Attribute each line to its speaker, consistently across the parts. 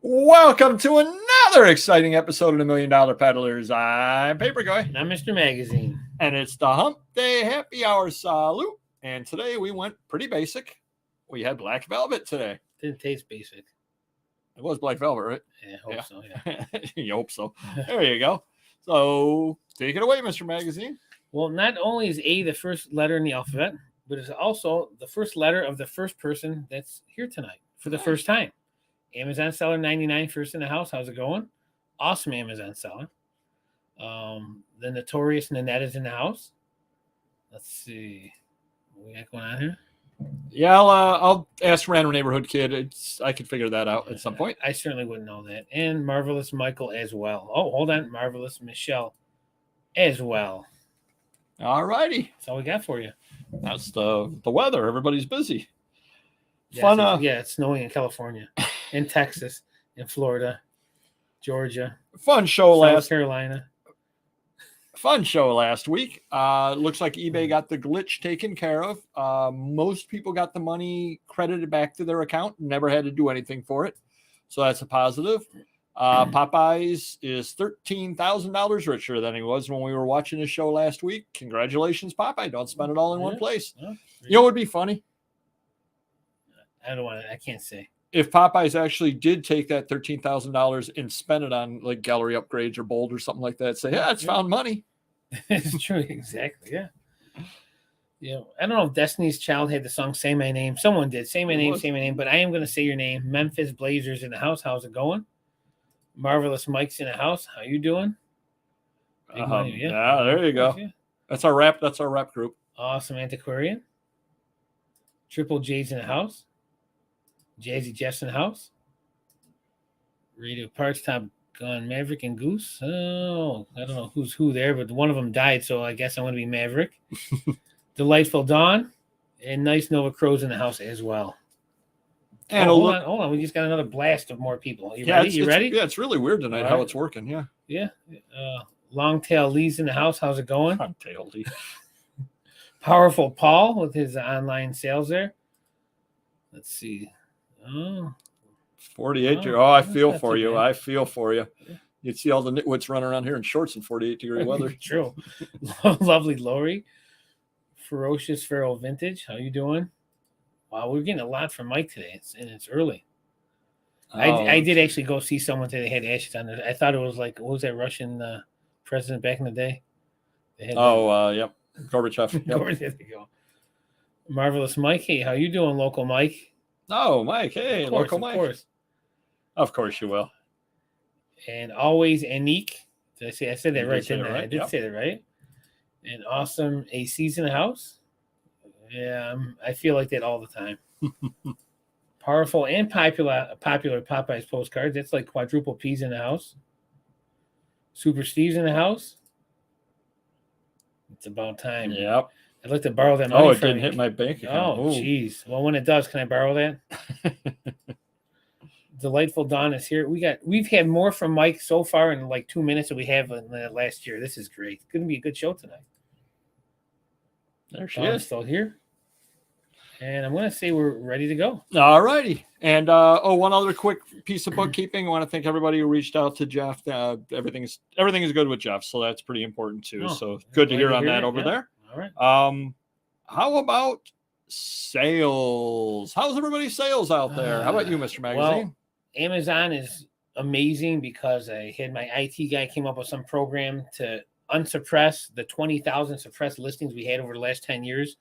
Speaker 1: Welcome to another exciting episode of the $1 Million Peddlers. I'm Papergoy.
Speaker 2: And I'm Mr. Magazine.
Speaker 1: And it's the Hump Day Happy Hour Salute. And today we went pretty basic. We had black velvet today.
Speaker 2: Didn't taste basic.
Speaker 1: It was black velvet, right?
Speaker 2: Yeah, I hope so, yeah.
Speaker 1: You hope so. There you go. So take it away, Mr. Magazine.
Speaker 2: Well, not only is A the first letter in the alphabet, but it's also the first letter of the first person that's here tonight for the first time. Amazon seller 99, first in the house. How's it going? Awesome Amazon seller. The notorious Nanette is in the house. Let's see. What we got going on here?
Speaker 1: Yeah, I'll ask Random Neighborhood Kid. I could figure that out at some point.
Speaker 2: I certainly wouldn't know that. And Marvelous Michael as well. Oh, hold on. Marvelous Michelle as well.
Speaker 1: All righty.
Speaker 2: That's all we got for you.
Speaker 1: That's the weather. Everybody's busy.
Speaker 2: Yeah,
Speaker 1: Fun.
Speaker 2: It's snowing in California, in Texas, in Florida, Georgia.
Speaker 1: Fun show
Speaker 2: South Carolina.
Speaker 1: Fun show last week. Looks like eBay got the glitch taken care of. Most people got the money credited back to their account. Never had to do anything for it. So that's a positive. Popeyes is $13,000 richer than he was when we were watching the show last week. Congratulations, Popeye. Don't spend it all in one place. You know what would be funny?
Speaker 2: I can't say.
Speaker 1: If Popeyes actually did take that $13,000 and spend it on like gallery upgrades or Bold or something like that, say, yeah, it's found money.
Speaker 2: It's true. Exactly. Yeah. Yeah. I don't know if Destiny's Child had the song Say My Name. Someone did. Say my name. But I am going to say your name. Memphis Blazers in the house. How's it going? Marvelous Mike's in the house. How you doing?
Speaker 1: Yeah, there you go. Yeah. That's our rap group.
Speaker 2: Awesome Antiquarian. Triple J's in the house. Jazzy Jeff's in the house. Radio Parts, Top Gun, Maverick, and Goose. Oh, I don't know who's who there, but one of them died, so I guess I'm going to be Maverick. Delightful Dawn. And Nice Nova Crow's in the house as well. And hold on. We just got another blast of more people. You ready?
Speaker 1: Yeah, it's really weird tonight how it's working. Yeah.
Speaker 2: Yeah. Longtail Lee's in the house. How's it going?
Speaker 1: Longtail Lee.
Speaker 2: Powerful Paul with his online sales there. Let's see.
Speaker 1: 48. I feel for you. I feel for you. You'd see all the nitwits running around here in shorts in 48-degree weather.
Speaker 2: True. Lovely Lori. Ferocious Feral Vintage. How you doing? Wow, we're getting a lot from Mike today, and it's early. I did actually go see someone today. They had ashes on it. I thought it was like, what was that Russian president back in the day?
Speaker 1: Yep. Gorbachev. Yep.
Speaker 2: There you go. Marvelous Mike. Hey, how you doing, local Mike?
Speaker 1: Oh, Mike. Hey, local Mike. Of course you will.
Speaker 2: And always Anique. Did I say? I said that right, didn't I? I did say that right. And awesome AC's in the house. Yeah, I feel like that all the time. Powerful and popular Popeyes postcards. That's like quadruple P's in the house. Super Steve's in the house. It's about time.
Speaker 1: Yep.
Speaker 2: I'd like to borrow that money.
Speaker 1: Oh, it didn't hit my bank account.
Speaker 2: Oh, jeez. Well, when it does, can I borrow that? Delightful Dawn is here. We've had more from Mike so far in like 2 minutes than we have in the last year. This is great. It's going to be a good show tonight.
Speaker 1: There she is.
Speaker 2: Still here. And I'm going to say we're ready to go.
Speaker 1: All righty. And one other quick piece of bookkeeping. I want to thank everybody who reached out to Jeff. Everything is good with Jeff, so that's pretty important too. So good to hear on that over there.
Speaker 2: All right.
Speaker 1: How about sales? How's everybody's sales out there? How about you, Mr. Magazine?
Speaker 2: Well, Amazon is amazing because I had my IT guy came up with some program to unsuppress the 20,000 suppressed listings we had over the last 10 years.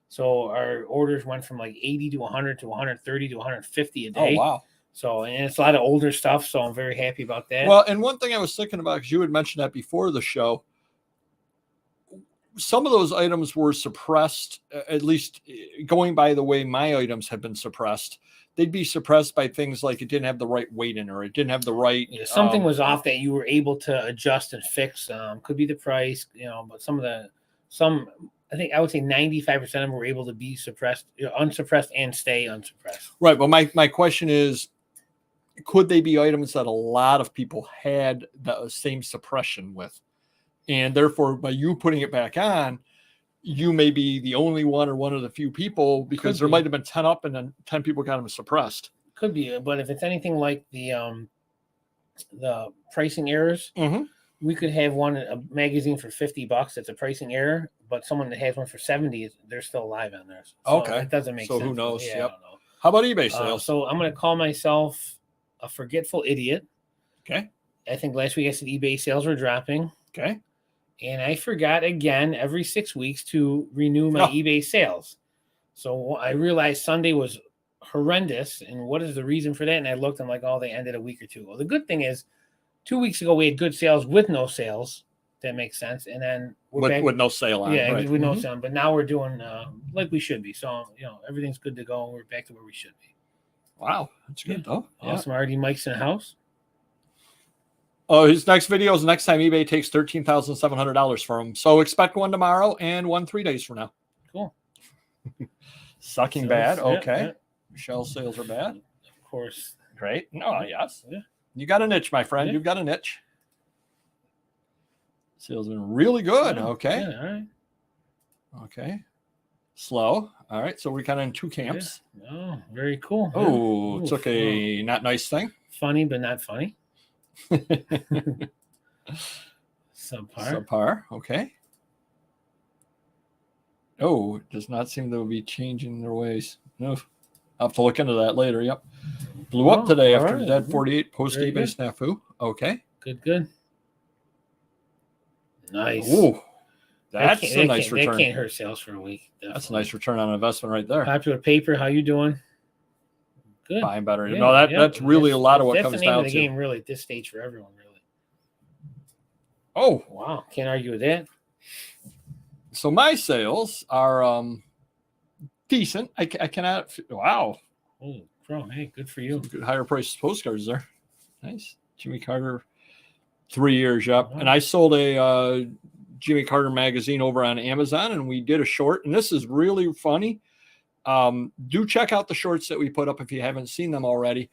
Speaker 2: So our orders went from like 80 to 100 to 130 to 150 a day.
Speaker 1: Oh, wow.
Speaker 2: So, and it's a lot of older stuff. So I'm very happy about that.
Speaker 1: Well, and one thing I was thinking about, because you had mentioned that before the show, some of those items were suppressed, at least going by the way my items have been suppressed. They'd be suppressed by things like it didn't have the right weight in, or it didn't have the right.
Speaker 2: Yeah, something was off that you were able to adjust and fix. Could be the price, but I think I would say 95% of them were able to be suppressed, unsuppressed, and stay unsuppressed.
Speaker 1: Right. But my question is, could they be items that a lot of people had the same suppression with? And therefore, by you putting it back on, you may be the only one or one of the few people, because there might have been 10 up and then 10 people got them suppressed.
Speaker 2: Could be, but if it's anything like the pricing errors,
Speaker 1: Mhm.
Speaker 2: we could have a magazine for $50 that's a pricing error, but someone that has one for 70, they're still alive on theirs. So
Speaker 1: Okay.
Speaker 2: it doesn't make
Speaker 1: So
Speaker 2: sense.
Speaker 1: who knows?
Speaker 2: Yeah,
Speaker 1: Yep.
Speaker 2: I don't know.
Speaker 1: How about eBay sales?
Speaker 2: So I'm going to call myself a forgetful idiot.
Speaker 1: Okay.
Speaker 2: I think last week I said eBay sales were dropping.
Speaker 1: Okay.
Speaker 2: And I forgot again every 6 weeks to renew my eBay sales. So I realized Sunday was horrendous. And what is the reason for that? And I looked, I'm like, oh, they ended a week or two. Well, the good thing is 2 weeks ago we had good sales with no sales. That makes sense. And then we're back
Speaker 1: with no sale on.
Speaker 2: Yeah,
Speaker 1: right.
Speaker 2: with no sale. But now we're doing like we should be. So, everything's good to go. We're back to where we should be.
Speaker 1: Wow. That's good, though.
Speaker 2: Awesome. Already Mike's in the house.
Speaker 1: Oh, his next video is the next time eBay takes $13,700 from him. So expect one tomorrow and one 3 days from now.
Speaker 2: Cool.
Speaker 1: Sucking
Speaker 2: So,
Speaker 1: bad.
Speaker 2: yeah,
Speaker 1: Okay.
Speaker 2: yeah.
Speaker 1: Michelle's sales are bad.
Speaker 2: Of course.
Speaker 1: Great. No, yes.
Speaker 2: Yeah.
Speaker 1: You got a niche, my friend.
Speaker 2: Yeah.
Speaker 1: You've got a niche. Sales have been really good.
Speaker 2: Yeah,
Speaker 1: Okay.
Speaker 2: yeah, all right.
Speaker 1: Okay. Slow. All right. So we're kind of in two camps.
Speaker 2: Yeah. Oh, very cool.
Speaker 1: Oh,
Speaker 2: Yeah.
Speaker 1: took a not nice thing.
Speaker 2: Funny, but not funny.
Speaker 1: Subpar. Okay. Oh, it does not seem to be changing their ways. No. I'll have to look into that later. Yep. Blew up today after the Dead 48 post
Speaker 2: Very
Speaker 1: eBay
Speaker 2: good.
Speaker 1: snafu. Okay.
Speaker 2: Good. Nice.
Speaker 1: Ooh. That's a nice
Speaker 2: That
Speaker 1: return.
Speaker 2: can't hurt sales for a week.
Speaker 1: That's a
Speaker 2: Definitely.
Speaker 1: nice return on investment right there.
Speaker 2: Popular Paper, how you doing? Good.
Speaker 1: Buying better.
Speaker 2: Yeah,
Speaker 1: No,
Speaker 2: yeah.
Speaker 1: that's really a lot of what
Speaker 2: That's
Speaker 1: comes
Speaker 2: the name
Speaker 1: down
Speaker 2: of the
Speaker 1: to.
Speaker 2: game, really, at this stage for everyone, really.
Speaker 1: Oh,
Speaker 2: Wow. Can't argue with that.
Speaker 1: so my sales are decent. I cannot. Wow.
Speaker 2: Oh, bro, hey, good for you.
Speaker 1: Some good higher price postcards there. Nice. Jimmy Carter, 3 years. Yep.
Speaker 2: Wow.
Speaker 1: And I sold a Jimmy Carter magazine over on Amazon, and we did a short. And this is really funny. Do check out the shorts that we put up if you haven't seen them already.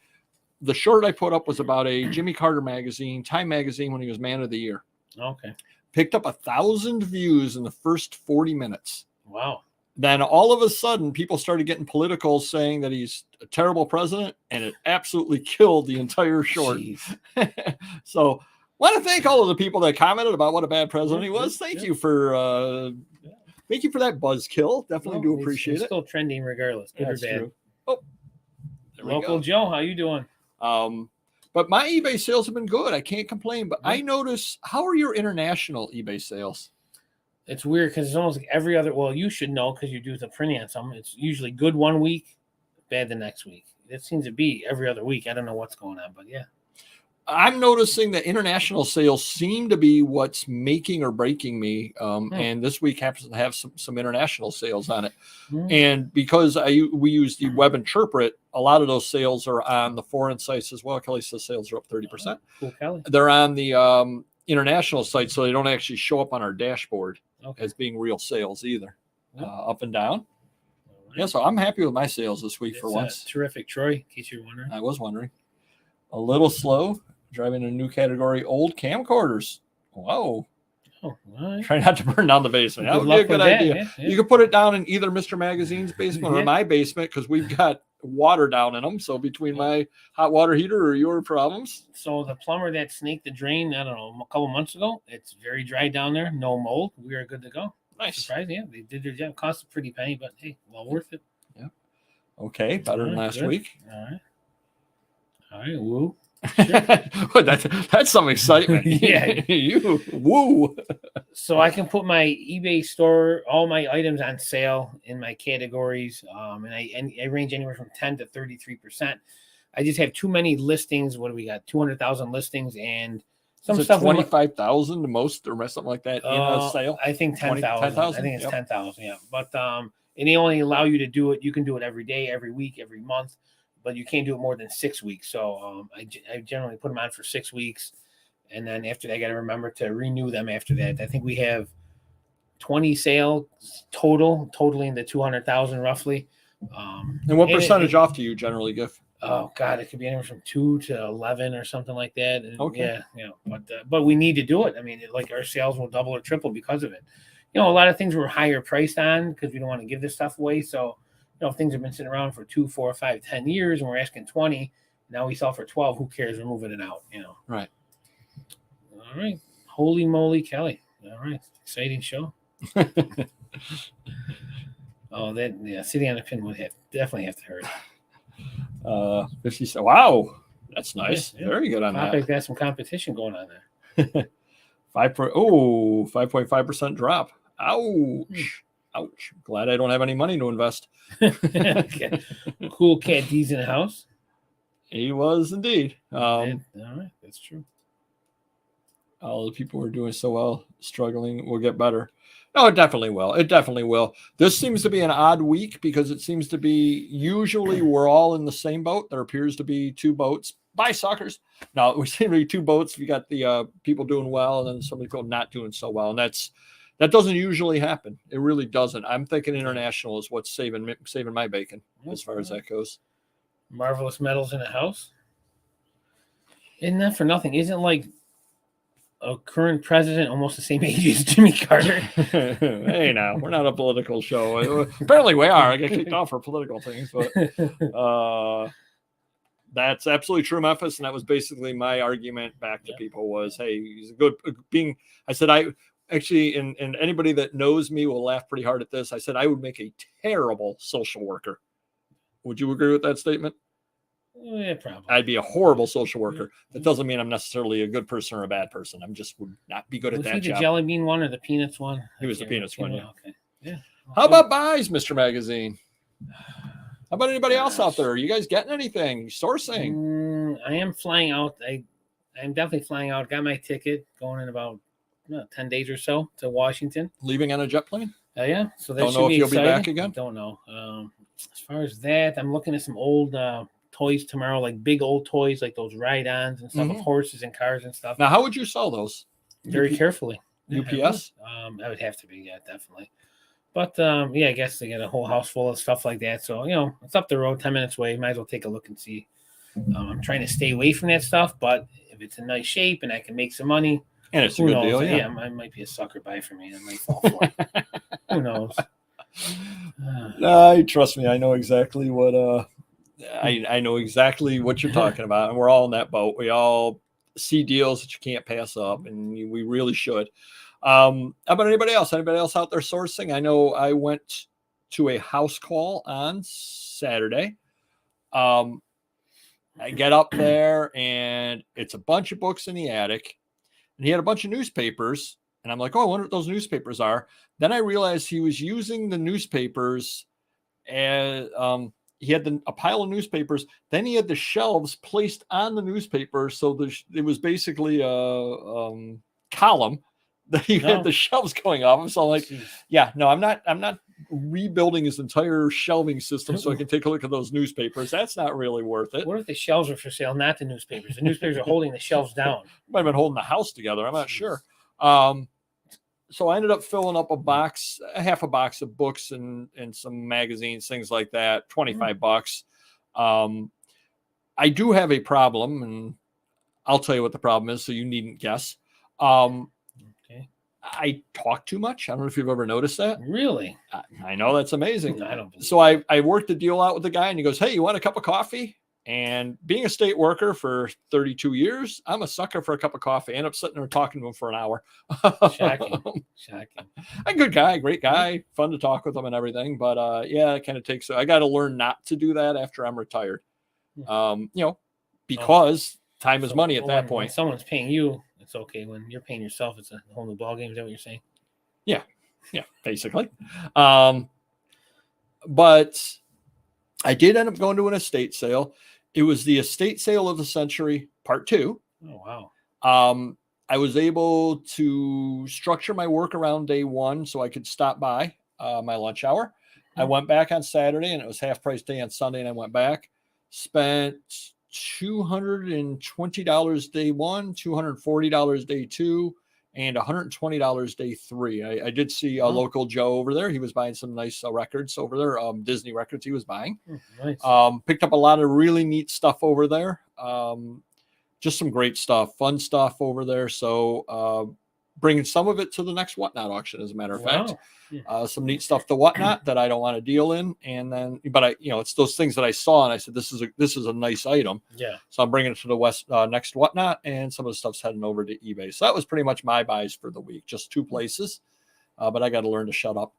Speaker 1: The short I put up was about a Jimmy Carter magazine, Time magazine, when he was Man of the Year.
Speaker 2: Okay.
Speaker 1: Picked up 1,000 views in the first 40 minutes.
Speaker 2: Wow.
Speaker 1: Then all of a sudden, people started getting political, saying that he's a terrible president, and it absolutely killed the entire short. So, want to thank all of the people that commented about what a bad president he was. Thank you for that buzzkill. Definitely do appreciate
Speaker 2: it's
Speaker 1: it.
Speaker 2: Still trending regardless, good
Speaker 1: That's
Speaker 2: or bad.
Speaker 1: true. Oh, there we
Speaker 2: Local
Speaker 1: go.
Speaker 2: Joe, how you doing?
Speaker 1: But my eBay sales have been good. I can't complain. But
Speaker 2: Yeah.
Speaker 1: I notice, how are your international eBay sales?
Speaker 2: It's weird because it's almost like every other. Well, you should know because you do the printing on some. It's usually good one week, bad the next week. It seems to be every other week. I don't know what's going on, but yeah.
Speaker 1: I'm noticing that international sales seem to be what's making or breaking me. And this week happens to have some international sales on it. And because we use the web interpret, a lot of those sales are on the foreign sites as well. Kelly says sales are up 30%.
Speaker 2: Cool, Kelly.
Speaker 1: They're on the international site, so they don't actually show up on our dashboard as being real sales either, up and down. Right. Yeah, so I'm happy with my sales this week for once.
Speaker 2: Terrific, Troy, in case you're wondering.
Speaker 1: I was wondering. A little slow. Driving a new category, old camcorders. Whoa.
Speaker 2: Oh, right.
Speaker 1: Try not to burn down the basement. That would be a good idea. Yeah. You could put it down in either Mr. Magazine's basement or my basement because we've got water down in them. So between my hot water heater or your problems.
Speaker 2: So the plumber that snaked the drain, I don't know, a couple months ago, it's very dry down there. No mold. We are good to go.
Speaker 1: Nice.
Speaker 2: Surprising. Yeah, they did their job. Cost a pretty penny, but hey, well worth it.
Speaker 1: Yeah. Okay. Better than last week.
Speaker 2: All right. Woo.
Speaker 1: Sure. that's some excitement.
Speaker 2: Yeah.
Speaker 1: You woo.
Speaker 2: So I can put my eBay store, all my items on sale in my categories. And I range anywhere from 10 to 33%. I just have too many listings. What do we got? 200,000 listings and some stuff.
Speaker 1: 25,000 to most or something like that in a sale.
Speaker 2: I think 10,000. I think it's 10,000. Yeah. But, and they only allow you to do it. You can do it every day, every week, every month. But you can't do it more than 6 weeks. So I generally put them on for 6 weeks. And then after that, I got to remember to renew them after that. I think we have 20 sales totaling the 200,000 roughly.
Speaker 1: And what percentage off do you generally give?
Speaker 2: Oh God, it could be anywhere from 2 to 11 or something like that. And yeah. But we need to do it. I mean, like our sales will double or triple because of it. A lot of things we're higher priced on because we don't want to give this stuff away. So things have been sitting around for 2, 4, 5, 10 years, and we're asking 20. Now we sell for 12. Who cares? We're moving it out.
Speaker 1: Right.
Speaker 2: All right. Holy moly, Kelly. All right. Exciting show. Oh, sitting on a pin would definitely have to hurt.
Speaker 1: 50. Wow, that's nice.
Speaker 2: Yeah.
Speaker 1: Very good on
Speaker 2: Popek
Speaker 1: that.
Speaker 2: got some competition going on there.
Speaker 1: 5.5% drop. Ouch. Ouch. Glad I don't have any money to invest.
Speaker 2: Okay. Cool Cat D's in the house.
Speaker 1: He was indeed.
Speaker 2: All right, that's true.
Speaker 1: All the people who are doing so well, struggling, will get better. No, it definitely will. It definitely will. This seems to be an odd week because it seems to be usually we're all in the same boat. There appears to be two boats. Bye, suckers. No, we seem to be two boats. We got the people doing well and then some people not doing so well. And that doesn't usually happen. It really doesn't. I'm thinking international is what's saving my bacon as far as that goes.
Speaker 2: Marvelous Metals in the house. Isn't that for nothing? Isn't like a current president almost the same age as Jimmy Carter?
Speaker 1: Hey, now we're not a political show. Apparently, we are. I get kicked off for political things, but that's absolutely true, Memphis. And that was basically my argument back to people was, hey, he's a good being. I said and anybody that knows me will laugh pretty hard at this. I said I would make a terrible social worker. Would you agree with that statement?
Speaker 2: Yeah, probably.
Speaker 1: I'd be a horrible social worker. That doesn't mean I'm necessarily a good person or a bad person. I'm just would not be good at that
Speaker 2: Was he
Speaker 1: job.
Speaker 2: The jelly bean one or the peanuts one?
Speaker 1: He was the peanuts one. Yeah.
Speaker 2: Okay. Yeah.
Speaker 1: How about buys, Mr. Magazine? How about anybody else out there? Are you guys getting anything? Sourcing?
Speaker 2: I am flying out. I'm definitely flying out. Got my ticket going in about 10 days or so to Washington.
Speaker 1: Leaving on a jet plane?
Speaker 2: Yeah. So that
Speaker 1: don't know if you'll be back again.
Speaker 2: Don't know. As far as that, I'm looking at some old toys tomorrow, like big old toys, like those ride-ons and stuff, of horses and cars and stuff.
Speaker 1: Now, how would you sell those?
Speaker 2: Very carefully.
Speaker 1: UPS?
Speaker 2: I would have to be, yeah, definitely. But I guess they got a whole house full of stuff like that. So it's up the road, 10 minutes away. Might as well take a look and see. I'm trying to stay away from that stuff, but if it's in nice shape and I can make some money,
Speaker 1: and it's a good deal,
Speaker 2: yeah, I might be a sucker buy for me. I might fall for it. Who knows?
Speaker 1: Trust me, I know exactly what I know exactly what you're talking about, and we're all in that boat. We all see deals that you can't pass up, and we really should. How about anybody else? Anybody else out there sourcing? I know I went to a house call on Saturday. I get up there, and it's a bunch of books in the attic, and he had a bunch of newspapers. And I'm like, oh, I wonder what those newspapers are. Then I realized he was using the newspapers and he had a pile of newspapers. Then he had the shelves placed on the newspapers. So it was basically a column that he had the shelves going off. So I'm like, I'm not rebuilding his entire shelving system so I can take a look at those newspapers. That's not really worth it.
Speaker 2: What if the shelves are for sale, not the newspapers? The newspapers are holding the shelves down.
Speaker 1: Might have been holding the house together. I'm not sure. So I ended up filling up half a box of books and some magazines, things like that, $25. I do have a problem, and I'll tell you what the problem is, so you needn't guess.
Speaker 2: Okay.
Speaker 1: I talk too much. I don't know if you've ever noticed that.
Speaker 2: Really?
Speaker 1: I know, that's amazing.
Speaker 2: I don't believe
Speaker 1: so I worked the deal out with the guy, and he goes, hey, you want a cup of coffee? And being a state worker for 32 years, I'm a sucker for a cup of coffee. I end up sitting there talking to him for an hour.
Speaker 2: Shocking.
Speaker 1: A good guy, great guy, fun to talk with him and everything. But it kind of takes, I got to learn not to do that after I'm retired. Because time is money at that point.
Speaker 2: When someone's paying you, it's okay. When you're paying yourself, it's a whole new ballgame. Is that what you're saying?
Speaker 1: Yeah, basically. But I did end up going to an estate sale. It was the estate sale of the century, part 2.
Speaker 2: Oh, wow.
Speaker 1: I was able to structure my work around day 1 so I could stop by my lunch hour. I went back on Saturday, and it was half price day on Sunday, and I went back, spent $220 day 1, $240 day 2, and $120 day 3. I did see a local Joe over there. He was buying some nice records over there, Disney records he was buying.
Speaker 2: Nice.
Speaker 1: Picked up a lot of really neat stuff over there. Just some great stuff, fun stuff over there. So bringing some of it to the next Whatnot auction, as a matter of fact.
Speaker 2: Wow.
Speaker 1: Some neat stuff to Whatnot that I don't want to deal in, and then, but I, it's those things that I saw and I said, this is a nice item.
Speaker 2: Yeah.
Speaker 1: So I'm bringing it to the next Whatnot, and some of the stuff's heading over to eBay. So that was pretty much my buys for the week, just 2 places. But I got to learn to shut up.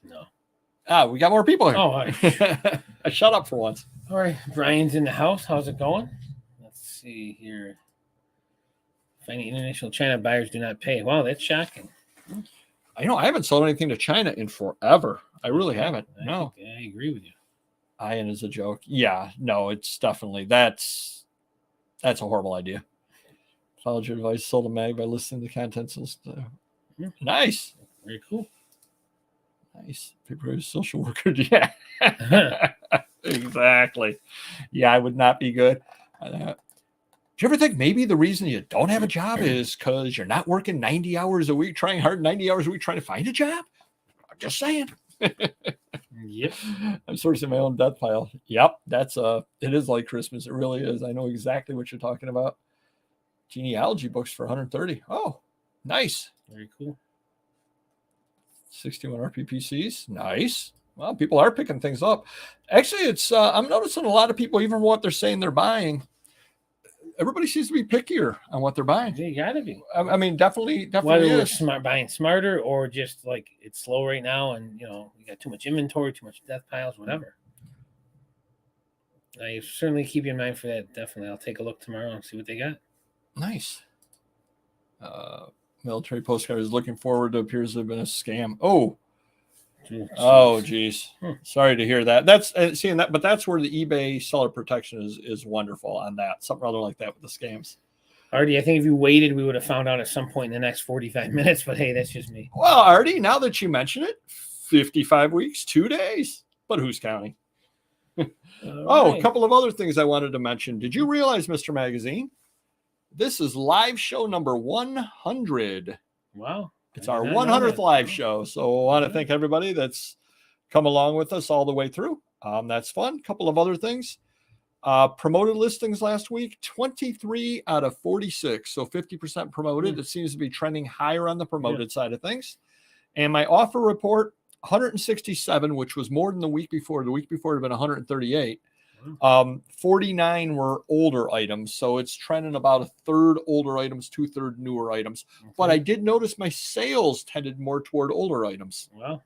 Speaker 2: No.
Speaker 1: We got more people here.
Speaker 2: Oh, all right.
Speaker 1: I shut up for once.
Speaker 2: All right. Brian's in the house. How's it going? Let's see here. Finding international China buyers do not pay. Wow, that's shocking.
Speaker 1: I haven't sold anything to China in forever. I really haven't. No.
Speaker 2: I agree with you.
Speaker 1: Iron is a joke. Yeah, no, it's definitely that's a horrible idea. Followed your advice, sold a mag by listening to the contents and stuff.
Speaker 2: Yeah.
Speaker 1: Nice.
Speaker 2: Very cool.
Speaker 1: Nice. Papergoy social worker. Yeah. Exactly. Yeah, I would not be good. Do you ever think maybe the reason you don't have a job is because you're not working 90 hours a week, trying hard 90 hours a week trying to find a job? I'm just saying.
Speaker 2: Yep.
Speaker 1: I'm sourcing my own death pile. Yep. It is like Christmas. It really is. I know exactly what you're talking about. Genealogy books for 130. Oh, nice.
Speaker 2: Very cool.
Speaker 1: 61 RPPCs. Nice. Well, people are picking things up. Actually, it's I'm noticing a lot of people, even what they're saying they're buying, everybody seems to be pickier on what they're buying.
Speaker 2: You gotta be.
Speaker 1: I mean, definitely
Speaker 2: Whether
Speaker 1: is.
Speaker 2: we're buying smarter or just like it's slow right now, and we got too much inventory, too much death piles, whatever. I certainly keep you in mind for that. Definitely, I'll take a look tomorrow and see what they got.
Speaker 1: Nice. Military postcard is looking forward to appears to have been a scam. Oh. Oh, geez. Sorry to hear that. That's seeing that, but that's where the eBay seller protection is wonderful on that. Something rather like that with the scams.
Speaker 2: Artie, I think if you waited, we would have found out at some point in the next 45 minutes, but hey, that's just me.
Speaker 1: Well, Artie, now that you mention it, 55 weeks, 2 days, but who's counting?
Speaker 2: Right.
Speaker 1: A couple of other things I wanted to mention. Did you realize, Mr. Magazine, this is live show number 100.
Speaker 2: Wow.
Speaker 1: It's our 100th live show. So I want to thank everybody that's come along with us all the way through. That's fun. A couple of other things. Promoted listings last week, 23 out of 46. So 50% promoted. It seems to be trending higher on the promoted side of things. And my offer report, 167, which was more than the week before. The week before it had been 138. 49 were older items, so it's trending about a third older items, 2/3 newer items. Okay. But I did notice my sales tended more toward older items.
Speaker 2: Wow.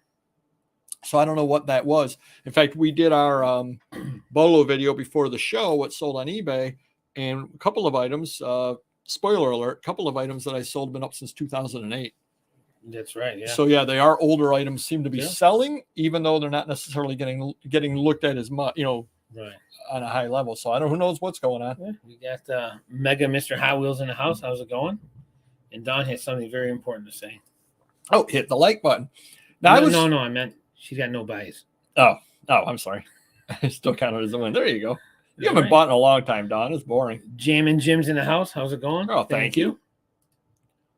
Speaker 1: So I don't know what that was. In fact, we did our BOLO video before the show, what sold on eBay, and a couple of items, spoiler alert, a couple of items that I sold have been up since 2008.
Speaker 2: That's right. Yeah.
Speaker 1: So yeah, they are older items, seem to be selling, even though they're not necessarily getting looked at as much,
Speaker 2: right,
Speaker 1: on a high level. So I don't know who knows what's going on.
Speaker 2: Yeah, we got Mega Mr. Hot Wheels in the house. How's it going? And Dawn has something very important to say.
Speaker 1: Oh, hit the like button. Now
Speaker 2: no, I meant she's got no buys.
Speaker 1: Oh, I'm sorry. I still counted as a win. There you go. You haven't bought in a long time, Dawn. It's boring.
Speaker 2: Jammin' Jim's in the house. How's it going?
Speaker 1: Oh, thank you.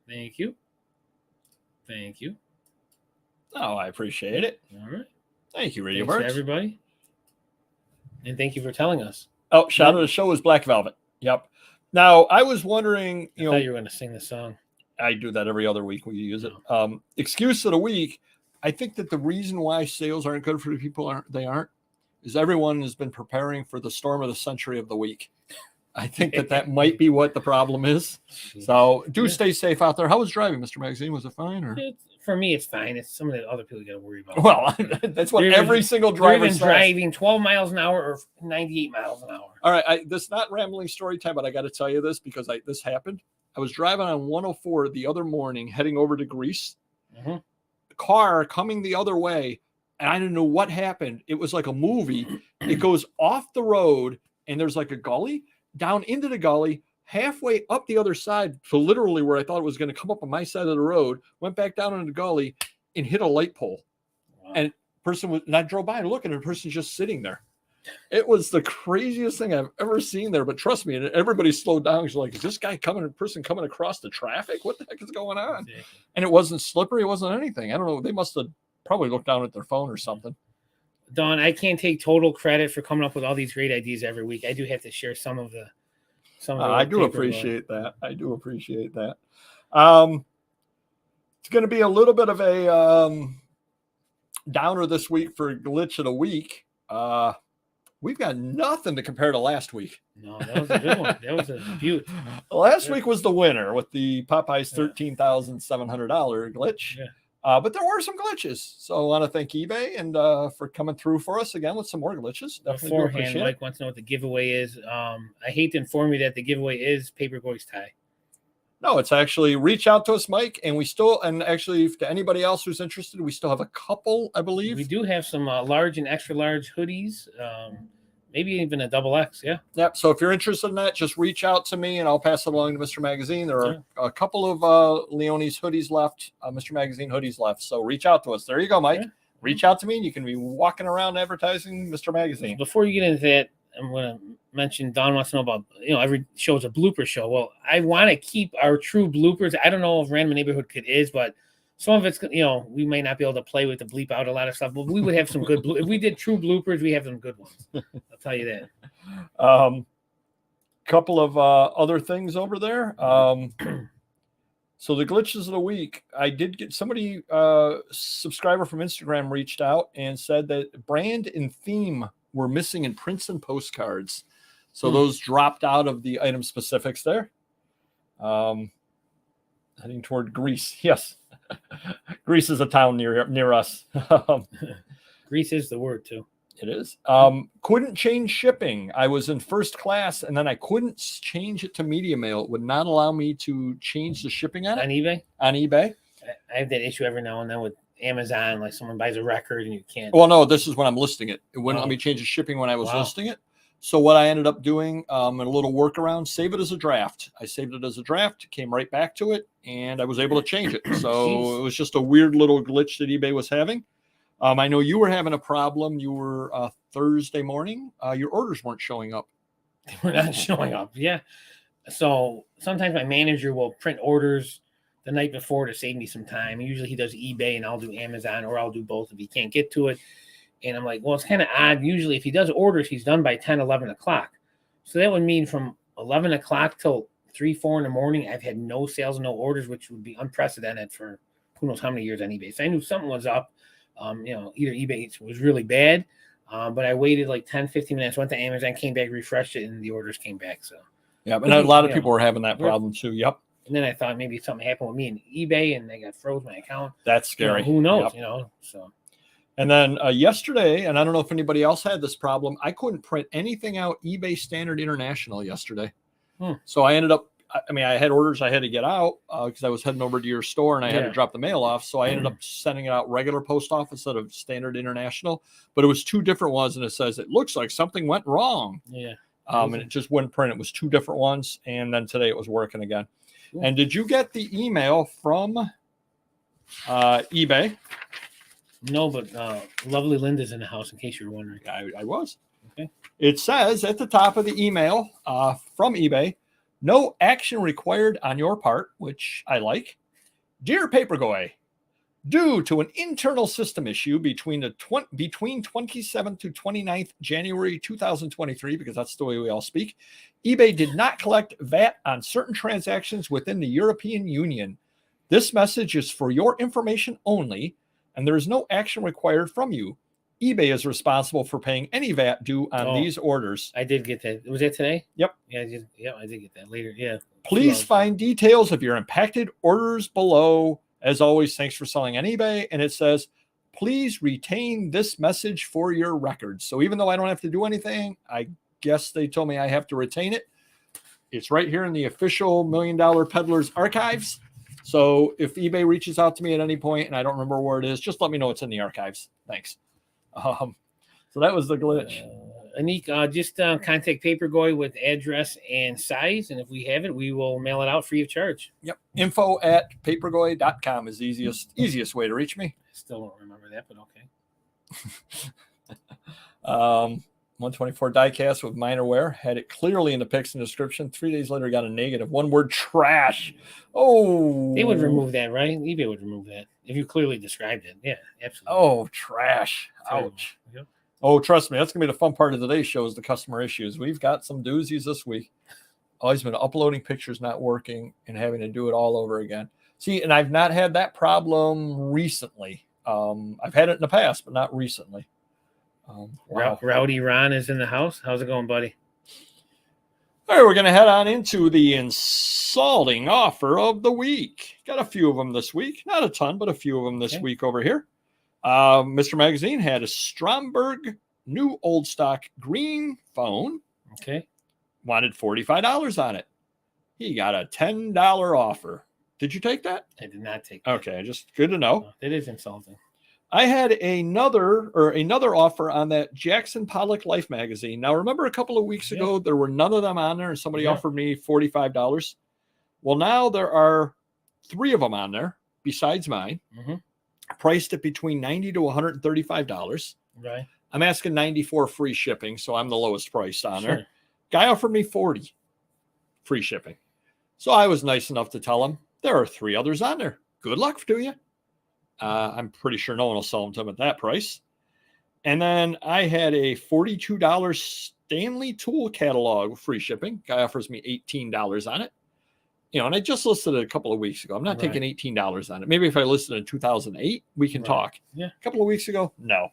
Speaker 2: Thank you. Thank you.
Speaker 1: Oh, I appreciate it.
Speaker 2: All right.
Speaker 1: Thank you, Radio
Speaker 2: Thanks
Speaker 1: Birds.
Speaker 2: to everybody. And thank you for telling us.
Speaker 1: Oh, shout out to the show is Black Velvet. Yep. Now, I was wondering,
Speaker 2: I thought you were going to sing the song.
Speaker 1: I do that every other week when you use it. Excuse of the week. I think that the reason why sales aren't good for the people aren't is everyone has been preparing for the storm of the century of the week. I think that might be what the problem is. So stay safe out there. How was driving, Mr. Magazine? Was it fine? Or
Speaker 2: for me, it's fine. It's some of the other people got to worry about.
Speaker 1: Well, that's what every single driver says.
Speaker 2: Driving 12 miles an hour or 98 miles an hour.
Speaker 1: All right. This is not rambling story time, but I got to tell you this because this happened. I was driving on 104 the other morning, heading over to Greece.
Speaker 2: Mm-hmm.
Speaker 1: The car coming the other way, and I didn't know what happened. It was like a movie. It goes off the road, and there's like a gully. Down into the gully, halfway up the other side, so literally where I thought it was going to come up on my side of the road, went back down into the gully and hit a light pole. Wow. And I drove by and looked, and the person's just sitting there. It was the craziest thing I've ever seen there. But trust me, and everybody slowed down. He's like, is this guy coming across the traffic? What the heck is going on? Exactly. And it wasn't slippery. It wasn't anything. I don't know. They must have probably looked down at their phone or something.
Speaker 2: Don, I can't take total credit for coming up with all these great ideas every week. I do have to share some of the.
Speaker 1: I do appreciate that. I do appreciate that. It's going to be a little bit of a downer this week for glitch of the week. We've got nothing to compare to last week.
Speaker 2: No, that was a good one. That was a beaut.
Speaker 1: Last week was the winner with the Popeyes $13,700 glitch.
Speaker 2: Yeah.
Speaker 1: But there were some glitches. So I want to thank eBay and for coming through for us again with some more glitches. Definitely
Speaker 2: Beforehand, Mike wants to know what the giveaway is. I hate to inform you that the giveaway is Papergoy's tie.
Speaker 1: No, it's actually reach out to us, Mike, and we still, and actually to anybody else who's interested, we still have a couple, I believe.
Speaker 2: We do have some large and extra large hoodies, maybe even a XX. Yeah.
Speaker 1: Yep. So if you're interested in that, just reach out to me and I'll pass it along to Mr. Magazine. There are a couple of Leone's hoodies left, Mr. Magazine hoodies left. So reach out to us. There you go, Mike. Yeah. Reach out to me and you can be walking around advertising Mr. Magazine.
Speaker 2: Before you get into that, I'm going to mention Don wants to know about, every show is a blooper show. Well, I want to keep our true bloopers. I don't know if Random Neighborhood Kid is, but some of it's, we may not be able to play with to bleep out a lot of stuff, but we would have some good, if we did true bloopers, we have some good ones. I'll tell you that.
Speaker 1: Couple of other things over there. So the glitches of the week, I did get somebody, subscriber from Instagram reached out and said that brand and theme were missing in prints and postcards. So those dropped out of the item specifics there. Heading toward Greece. Yes. Greece is a town near us.
Speaker 2: Greece is the word too.
Speaker 1: It is. Couldn't change shipping. I was in first class and then I couldn't change it to media mail. It would not allow me to change the shipping on it.
Speaker 2: On eBay?
Speaker 1: On eBay.
Speaker 2: I have that issue every now and then with Amazon, like someone buys a record and you can't.
Speaker 1: Well, no, this is when I'm listing it. It wouldn't let me change the shipping when I was listing it. So what I ended up doing, a little workaround, save it as a draft. I saved it as a draft, came right back to it, and I was able to change it. So it was just a weird little glitch that eBay was having. I know you were having a problem. You were Thursday morning. Your orders weren't showing up.
Speaker 2: They were not showing up. Yeah. So sometimes my manager will print orders the night before to save me some time. Usually he does eBay and I'll do Amazon, or I'll do both if he can't get to it. And I'm like, well, it's kind of odd. Usually if he does orders, he's done by 10, 11 o'clock. So that would mean from 11 o'clock till 3, 4 in the morning, I've had no sales and no orders, which would be unprecedented for who knows how many years on eBay. So I knew something was up. Either eBay was really bad, but I waited like 10, 15 minutes, went to Amazon, came back, refreshed it, and the orders came back. So
Speaker 1: yeah, but a lot of people were having that problem too. Yep.
Speaker 2: And then I thought maybe something happened with me and eBay and they got froze my account.
Speaker 1: That's scary.
Speaker 2: Who knows, so.
Speaker 1: And then yesterday, and I don't know if anybody else had this problem, I couldn't print anything out eBay Standard International yesterday. So I ended up, I had orders I had to get out because I was heading over to your store and I had to drop the mail off. So I ended up sending it out regular post office instead of Standard International. But it was 2 different ones, and it says it looks like something went wrong.
Speaker 2: Yeah.
Speaker 1: And it just wouldn't print. It was 2 different ones, and then today it was working again. And did you get the email from eBay?
Speaker 2: No, but lovely Linda's in the house, in case you were wondering.
Speaker 1: I was.
Speaker 2: Okay.
Speaker 1: It says at the top of the email from eBay, no action required on your part, which I like. Dear Papergoy, due to an internal system issue between 27th to 29th January 2023, because that's the way we all speak, eBay did not collect VAT on certain transactions within the European Union. This message is for your information only, and there is no action required from you. eBay is responsible for paying any VAT due on these orders.
Speaker 2: I did get that. Was that today?
Speaker 1: Yep.
Speaker 2: Yeah, I did get that later. Yeah.
Speaker 1: Please find details of your impacted orders below. As always, thanks for selling on eBay. And it says, please retain this message for your records. So even though I don't have to do anything, I guess they told me I have to retain it. It's right here in the official $1 Million Peddlers archives. So if eBay reaches out to me at any point and I don't remember where it is, just let me know it's in the archives. Thanks. So that was the glitch.
Speaker 2: Anik, just contact Papergoy with address and size, and if we have it, we will mail it out free of charge.
Speaker 1: Yep. info@papergoy.com is the easiest way to reach me.
Speaker 2: I still don't remember that, but
Speaker 1: okay. 124 diecast with minor wear. Had it clearly in the pics and description. 3 days later, got a negative. One word, trash. Oh.
Speaker 2: They would remove that, right? eBay would remove that if you clearly described it. Yeah, absolutely.
Speaker 1: Oh, trash. Ouch.
Speaker 2: Yep.
Speaker 1: Oh, trust me, that's going to be the fun part of today's show is the customer issues. We've got some doozies this week. Always been uploading pictures not working and having to do it all over again. See, and I've not had that problem recently. I've had it in the past, but not recently. Wow.
Speaker 2: Rowdy Ron is in the house. How's it going, buddy?
Speaker 1: All right, we're going to head on into the insulting offer of the week. Got a few of them this week. Not a ton, but a few of them this week over here. Mr. Magazine had a Stromberg new old stock green phone.
Speaker 2: Okay.
Speaker 1: Wanted $45 on it. He got a $10 offer. Did you take that?
Speaker 2: I did not take that.
Speaker 1: Okay, just good to know.
Speaker 2: That is insulting.
Speaker 1: I had another offer on that Jackson Pollock Life magazine. Now, remember a couple of weeks ago, there were none of them on there, and somebody offered me $45. Well, now there are 3 of them on there besides mine, priced at between $90 to $135.
Speaker 2: Right.
Speaker 1: I'm asking $94 free shipping, so I'm the lowest priced on there. Guy offered me $40 free shipping. So I was nice enough to tell him there are 3 others on there. Good luck to you. I'm pretty sure no one will sell them to him at that price. And then I had a $42 Stanley tool catalog with free shipping. Guy offers me $18 on it. And I just listed it a couple of weeks ago. I'm not taking $18 on it. Maybe if I listed it in 2008, we can talk.
Speaker 2: Yeah.
Speaker 1: A couple of weeks ago, no.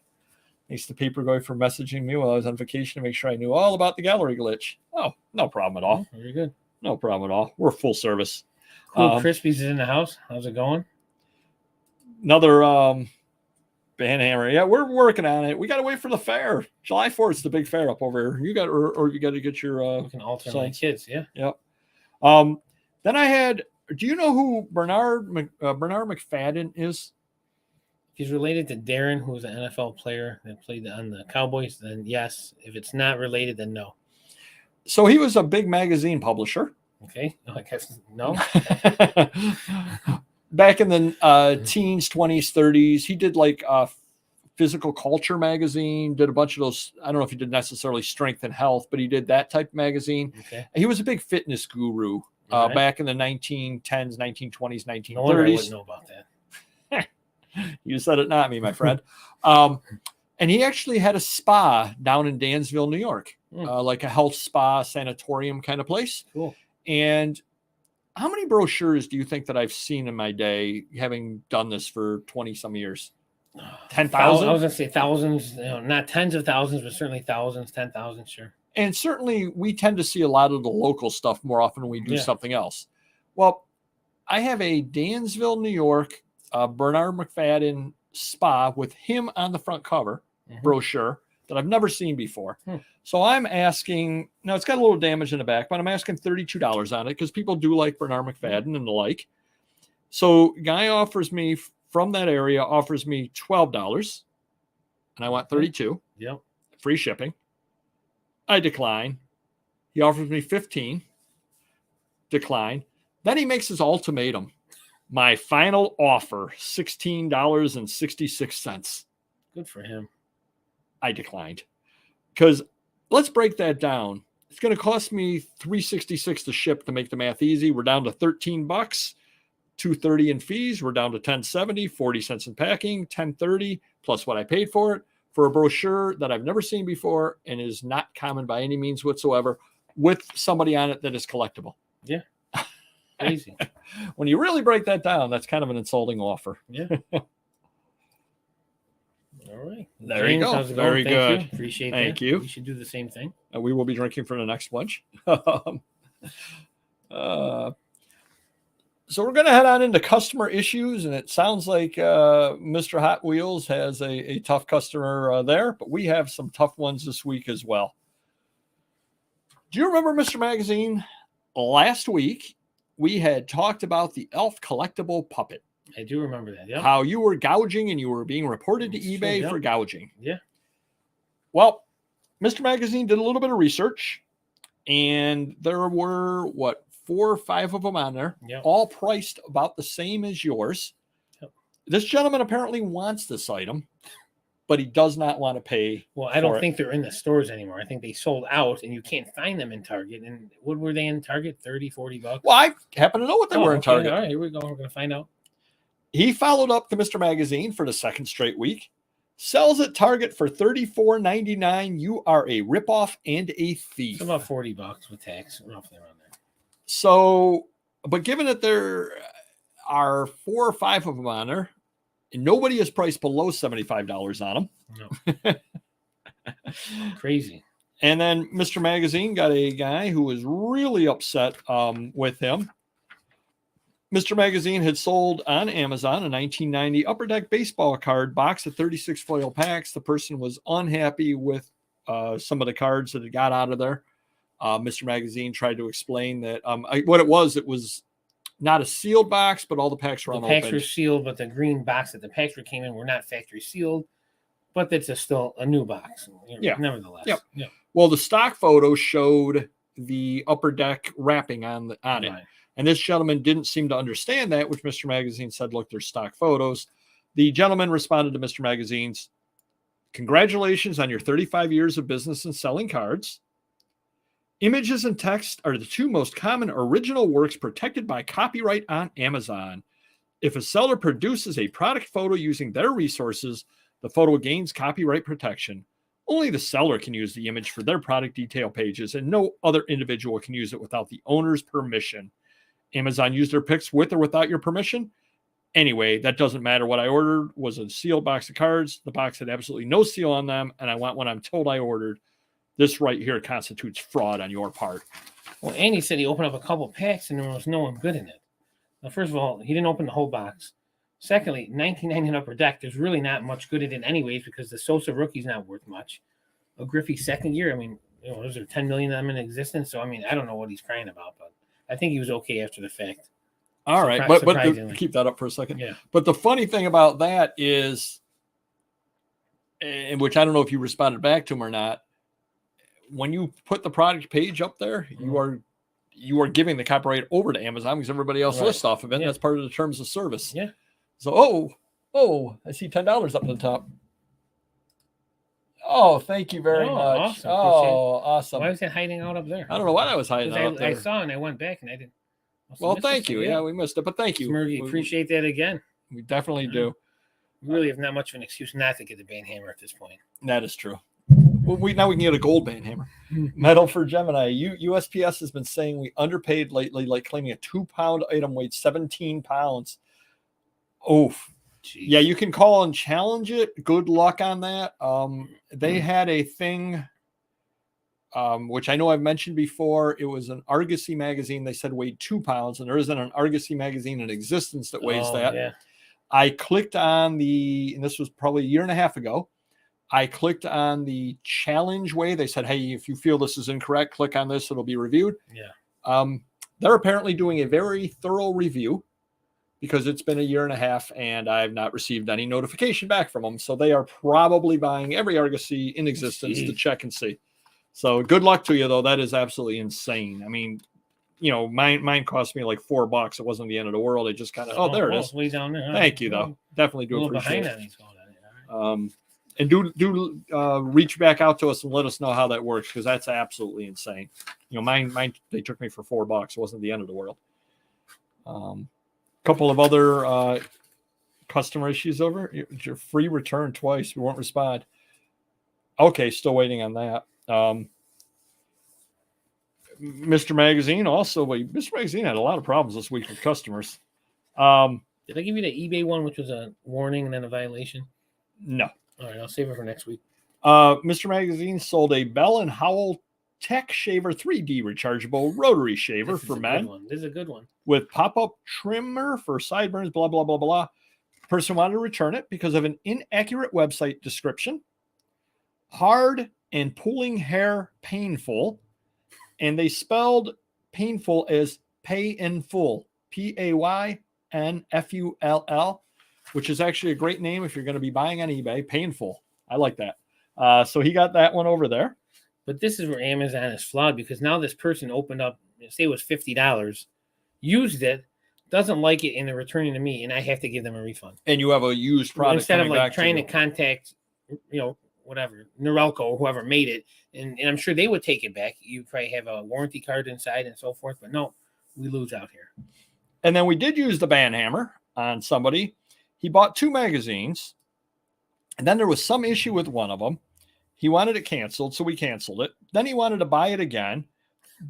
Speaker 1: Thanks to Papergoy for messaging me while I was on vacation to make sure I knew all about the gallery glitch. Oh, no problem at all.
Speaker 2: Very good.
Speaker 1: No problem at all. We're full service.
Speaker 2: Cool Krispies is in the house. How's it going?
Speaker 1: Another band hammer. Yeah, we're working on it. We got to wait for the fair. July 4th is the big fair up over here. You got or you got to get your
Speaker 2: we can alter my kids. Yeah.
Speaker 1: Yep. Then I had. Do you know who Bernard McFadden is?
Speaker 2: If he's related to Darren, who was an NFL player that played on the Cowboys, then yes. If it's not related, then no.
Speaker 1: So he was a big magazine publisher.
Speaker 2: Okay. I guess no.
Speaker 1: Back in the teens, 20s, 30s, he did like Physical Culture magazine, did a bunch of those. I don't know if he did necessarily Strength and Health, but he did that type of magazine.
Speaker 2: Okay.
Speaker 1: He was a big fitness guru back in the 1910s, 1920s, 1930s.
Speaker 2: No wonder I wouldn't know about that.
Speaker 1: You said it, not me, my friend. And he actually had a spa down in Dansville, New York, like a health spa, sanatorium kind of place.
Speaker 2: Cool.
Speaker 1: And how many brochures do you think that I've seen in my day, having done this for 20 some years? 10,000?
Speaker 2: I was going to say thousands, not tens of thousands, but certainly thousands, 10,000, sure.
Speaker 1: And certainly we tend to see a lot of the local stuff more often when we do something else. Well, I have a Dansville, New York, Bernard McFadden spa with him on the front cover brochure that I've never seen before. So I'm asking, now it's got a little damage in the back, but I'm asking $32 on it because people do like Bernard McFadden and the like. So guy offers me from that area, offers me $12 and I want 32.
Speaker 2: Yep.
Speaker 1: Free shipping. I decline. He offers me 15. Decline. Then he makes his ultimatum. My final offer, $16.66.
Speaker 2: Good for him.
Speaker 1: I declined. Because let's break that down. It's going to cost me $3.66 to ship to make the math easy. We're down to $13, $2.30 in fees. We're down to $10.70, 40 cents in packing, $10.30 plus what I paid for it for a brochure that I've never seen before and is not common by any means whatsoever with somebody on it that is collectible.
Speaker 2: Yeah. Crazy.
Speaker 1: When you really break that down, that's kind of an insulting offer.
Speaker 2: Yeah. All right.
Speaker 1: There you go. Very good.
Speaker 2: Appreciate
Speaker 1: Thank
Speaker 2: that.
Speaker 1: you.
Speaker 2: We should do the same thing.
Speaker 1: We will be drinking for the next bunch. So we're going to head on into customer issues, and it sounds like Mr. Hot Wheels has a tough customer there, but we have some tough ones this week as well. Do you remember, Mr. Magazine? Last week, we had talked about the Elf collectible puppet.
Speaker 2: I do remember that. Yeah.
Speaker 1: How you were gouging and you were being reported to eBay for gouging.
Speaker 2: Yeah.
Speaker 1: Well, Mr. Magazine did a little bit of research, and there were 4 or 5 of them on there, all priced about the same as yours. Yep. This gentleman apparently wants this item, but he does not want to pay.
Speaker 2: Well, I don't think they're in the stores anymore. I think they sold out and you can't find them in Target. And what were they in Target? $30, $40?
Speaker 1: Well, I happen to know what they were in Target.
Speaker 2: All right, here we go. We're going to find out.
Speaker 1: He followed up to Mr. Magazine for the second straight week. Sells at Target for $34.99. You are a ripoff and a thief.
Speaker 2: It's about $40 with tax, roughly around there.
Speaker 1: So, but given that are 4 or 5 of them on there, and nobody is priced below $75 on them.
Speaker 2: No. Crazy.
Speaker 1: And then Mr. Magazine got a guy who was really upset with him. Mr. Magazine had sold on Amazon a 1990 Upper Deck baseball card box of 36 foil packs. The person was unhappy with some of the cards that had got out of there. Mr. Magazine tried to explain that what it was not a sealed box, but all the packs were unopened.
Speaker 2: The packs were sealed, but the green box that the packs came in were not factory sealed. But that's still a new box.
Speaker 1: Yeah.
Speaker 2: Nevertheless.
Speaker 1: Yep.
Speaker 2: Yeah.
Speaker 1: Well, the stock photo showed the Upper Deck wrapping on it. And this gentleman didn't seem to understand that, which Mr. Magazine said, look, there's stock photos. The gentleman responded to Mr. Magazine's, congratulations on your 35 years of business and selling cards. Images and text are the 2 most common original works protected by copyright on Amazon. If a seller produces a product photo using their resources, the photo gains copyright protection. Only the seller can use the image for their product detail pages, and no other individual can use it without the owner's permission. Amazon used their pics with or without your permission. Anyway, that doesn't matter. What I ordered was a sealed box of cards. The box had absolutely no seal on them, and I want what I'm told I ordered. This right here constitutes fraud on your part.
Speaker 2: Well, Andy said he opened up a couple packs and there was no one good in it. Now, first of all, he didn't open the whole box. Secondly, 1990 Upper Deck, there's really not much good in it anyways because the Sosa rookie's not worth much. A Griffey second year, I mean, those are 10 million of them in existence. So, I mean, I don't know what he's crying about, but I think he was okay after the fact.
Speaker 1: All right, but keep that up for a second.
Speaker 2: Yeah.
Speaker 1: But the funny thing about that is, in which I don't know if you responded back to him or not, when you put the product page up there, you are giving the copyright over to Amazon because everybody else lists off of it. Yeah. That's part of the terms of service.
Speaker 2: Yeah.
Speaker 1: So, I see $10 up at the top. Oh, thank you very much.
Speaker 2: Awesome.
Speaker 1: Awesome.
Speaker 2: Why was it hiding out up there?
Speaker 1: I don't know why I was hiding out up there.
Speaker 2: I saw and I went back and I didn't.
Speaker 1: Well, thank you. Yeah, we missed it, but thank you.
Speaker 2: Smurgy, appreciate that again.
Speaker 1: We definitely do.
Speaker 2: We really have not much of an excuse not to get the band hammer at this point.
Speaker 1: That is true. Well, now we can get a gold band hammer. Metal for Gemini. USPS has been saying we underpaid lately, like claiming a 2-pound item weighed 17 pounds. Oof. Jeez. Yeah, you can call and challenge it. Good luck on that. They had a thing, which I know I've mentioned before. It was an Argosy magazine. They said weighed 2 pounds, and there isn't an Argosy magazine in existence that weighs that.
Speaker 2: Yeah.
Speaker 1: I clicked on and this was probably a year and a half ago. I clicked on the challenge way. They said, hey, if you feel this is incorrect, click on this. It'll be reviewed.
Speaker 2: Yeah.
Speaker 1: They're apparently doing a very thorough review because it's been a year and a half and I've not received any notification back from them. So they are probably buying every Argosy in existence to check and see. So good luck to you, though. That is absolutely insane. I mean, mine cost me like $4. It wasn't the end of the world. It just kind of, there it is.
Speaker 2: Way down there.
Speaker 1: Thank you, though. Definitely do appreciate it.
Speaker 2: Behind
Speaker 1: and do reach back out to us and let us know how that works because that's absolutely insane. Mine they took me for $4. It wasn't the end of the world. Couple of other customer issues over. Your free return twice. We won't respond. Okay, still waiting on that. Mr. Magazine also. Mr. Magazine had a lot of problems this week with customers.
Speaker 2: Did I give you the eBay one, which was a warning and then a violation?
Speaker 1: No.
Speaker 2: All right, I'll save it for next week.
Speaker 1: Mr. Magazine sold a Bell & Howell Tech Shaver 3D rechargeable rotary shaver for men.
Speaker 2: This is a good one.
Speaker 1: With pop-up trimmer for sideburns, blah, blah, blah, blah. Person wanted to return it because of an inaccurate website description. Hard and pulling hair painful. And they spelled painful as pay in full. PAYNFULL. Which is actually a great name if you're going to be buying on eBay. Painful. I like that. So he got that one over there.
Speaker 2: But this is where Amazon is flawed because now this person opened up, say it was $50, used it, doesn't like it, and they're returning to me, and I have to give them a refund.
Speaker 1: And you have a used product
Speaker 2: instead of like trying to contact, whatever, Norelco or whoever made it, and I'm sure they would take it back. You probably have a warranty card inside and so forth, but no, we lose out here.
Speaker 1: And then we did use the band hammer on somebody. He bought 2 magazines, and then there was some issue with one of them. He wanted it canceled, so we canceled it. Then he wanted to buy it again,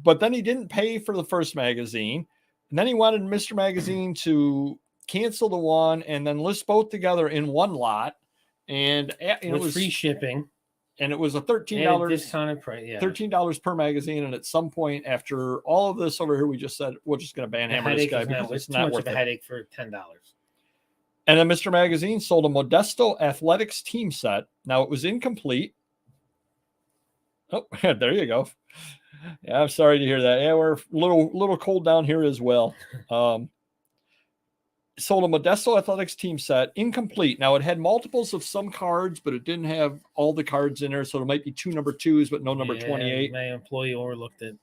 Speaker 1: but then he didn't pay for the first magazine. And then he wanted Mr. Magazine to cancel the one, and then list both together in one lot. And it was
Speaker 2: free shipping.
Speaker 1: And it was a
Speaker 2: $13 discounted price. Yeah,
Speaker 1: $13 per magazine. And at some point, after all of this over here, we just said we're just going to banhammer this guy because it's not
Speaker 2: too much
Speaker 1: worth
Speaker 2: of a headache for $10.
Speaker 1: And then Mr. Magazine sold a Modesto Athletics team set. Now it was incomplete. Oh, there you go. Yeah, I'm sorry to hear that. Yeah, we're a little cold down here as well. Sold a Modesto Athletics team set, incomplete. Now it had multiples of some cards, but it didn't have all the cards in there. So it might be 2 number 2s, but no number 28.
Speaker 2: My employee overlooked it.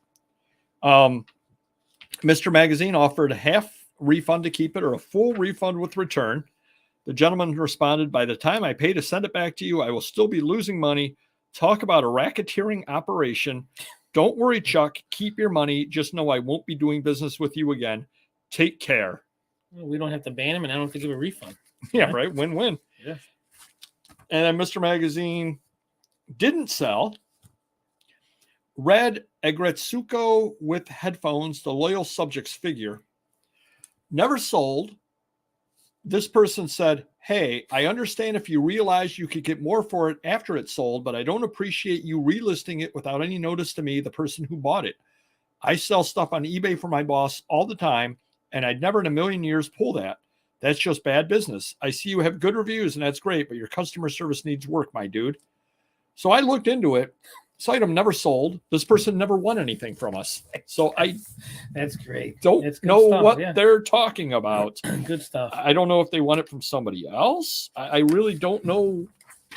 Speaker 1: Mr. Magazine offered a half refund to keep it or a full refund with return. The gentleman responded, "By the time I pay to send it back to you, I will still be losing money. Talk about a racketeering operation. Don't worry, Chuck. Keep your money. Just know I won't be doing business with you again. Take care."
Speaker 2: Well, we don't have to ban him, and I don't have to give a refund.
Speaker 1: Yeah, right. Win-win.
Speaker 2: Yeah.
Speaker 1: And then Mr. Magazine didn't sell. Red Agretsuko with headphones, the loyal subjects figure. Never sold. This person said, "Hey, I understand if you realize you could get more for it after it's sold, but I don't appreciate you relisting it without any notice to me, the person who bought it. I sell stuff on eBay for my boss all the time, and I'd never in a million years pull that. That's just bad business. I see you have good reviews, and that's great, but your customer service needs work, my dude." So I looked into it. This item never sold. This person never won anything from us. So
Speaker 2: that's great.
Speaker 1: Don't know what they're talking about.
Speaker 2: Good stuff.
Speaker 1: I don't know if they won it from somebody else. I really don't know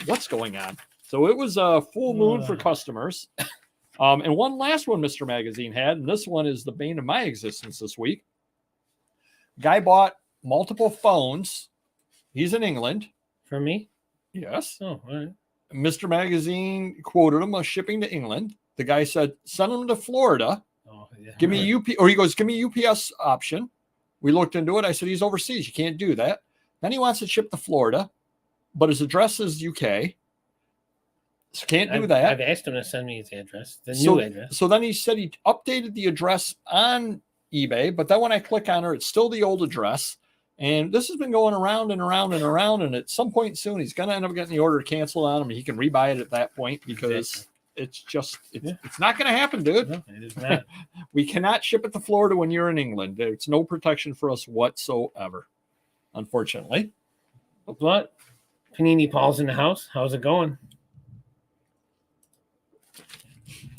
Speaker 1: what's going on. So it was a full moon for customers. And one last one Mr. Magazine had, and this one is the bane of my existence this week. Guy bought multiple phones. He's in England.
Speaker 2: For me?
Speaker 1: Yes.
Speaker 2: Oh, all right.
Speaker 1: Mr. Magazine quoted him as shipping to England. The guy said, "Send him to Florida.
Speaker 2: Oh, yeah.
Speaker 1: Give me UP," or he goes, "Give me UPS option." We looked into it. I said, "He's overseas. You can't do that." Then he wants to ship to Florida, but his address is UK. So can't do that.
Speaker 2: I've asked him to send me his address, the new address.
Speaker 1: So then he said he updated the address on eBay, but then when I click on her, it's still the old address. And this has been going around and around and around. And at some point soon, he's going to end up getting the order canceled on him. And he can rebuy it at that point because it's not going to happen, dude.
Speaker 2: No, it is not.
Speaker 1: We cannot ship it to Florida when you're in England. There's no protection for us whatsoever, unfortunately.
Speaker 2: But Panini Paul's in the house. How's it going?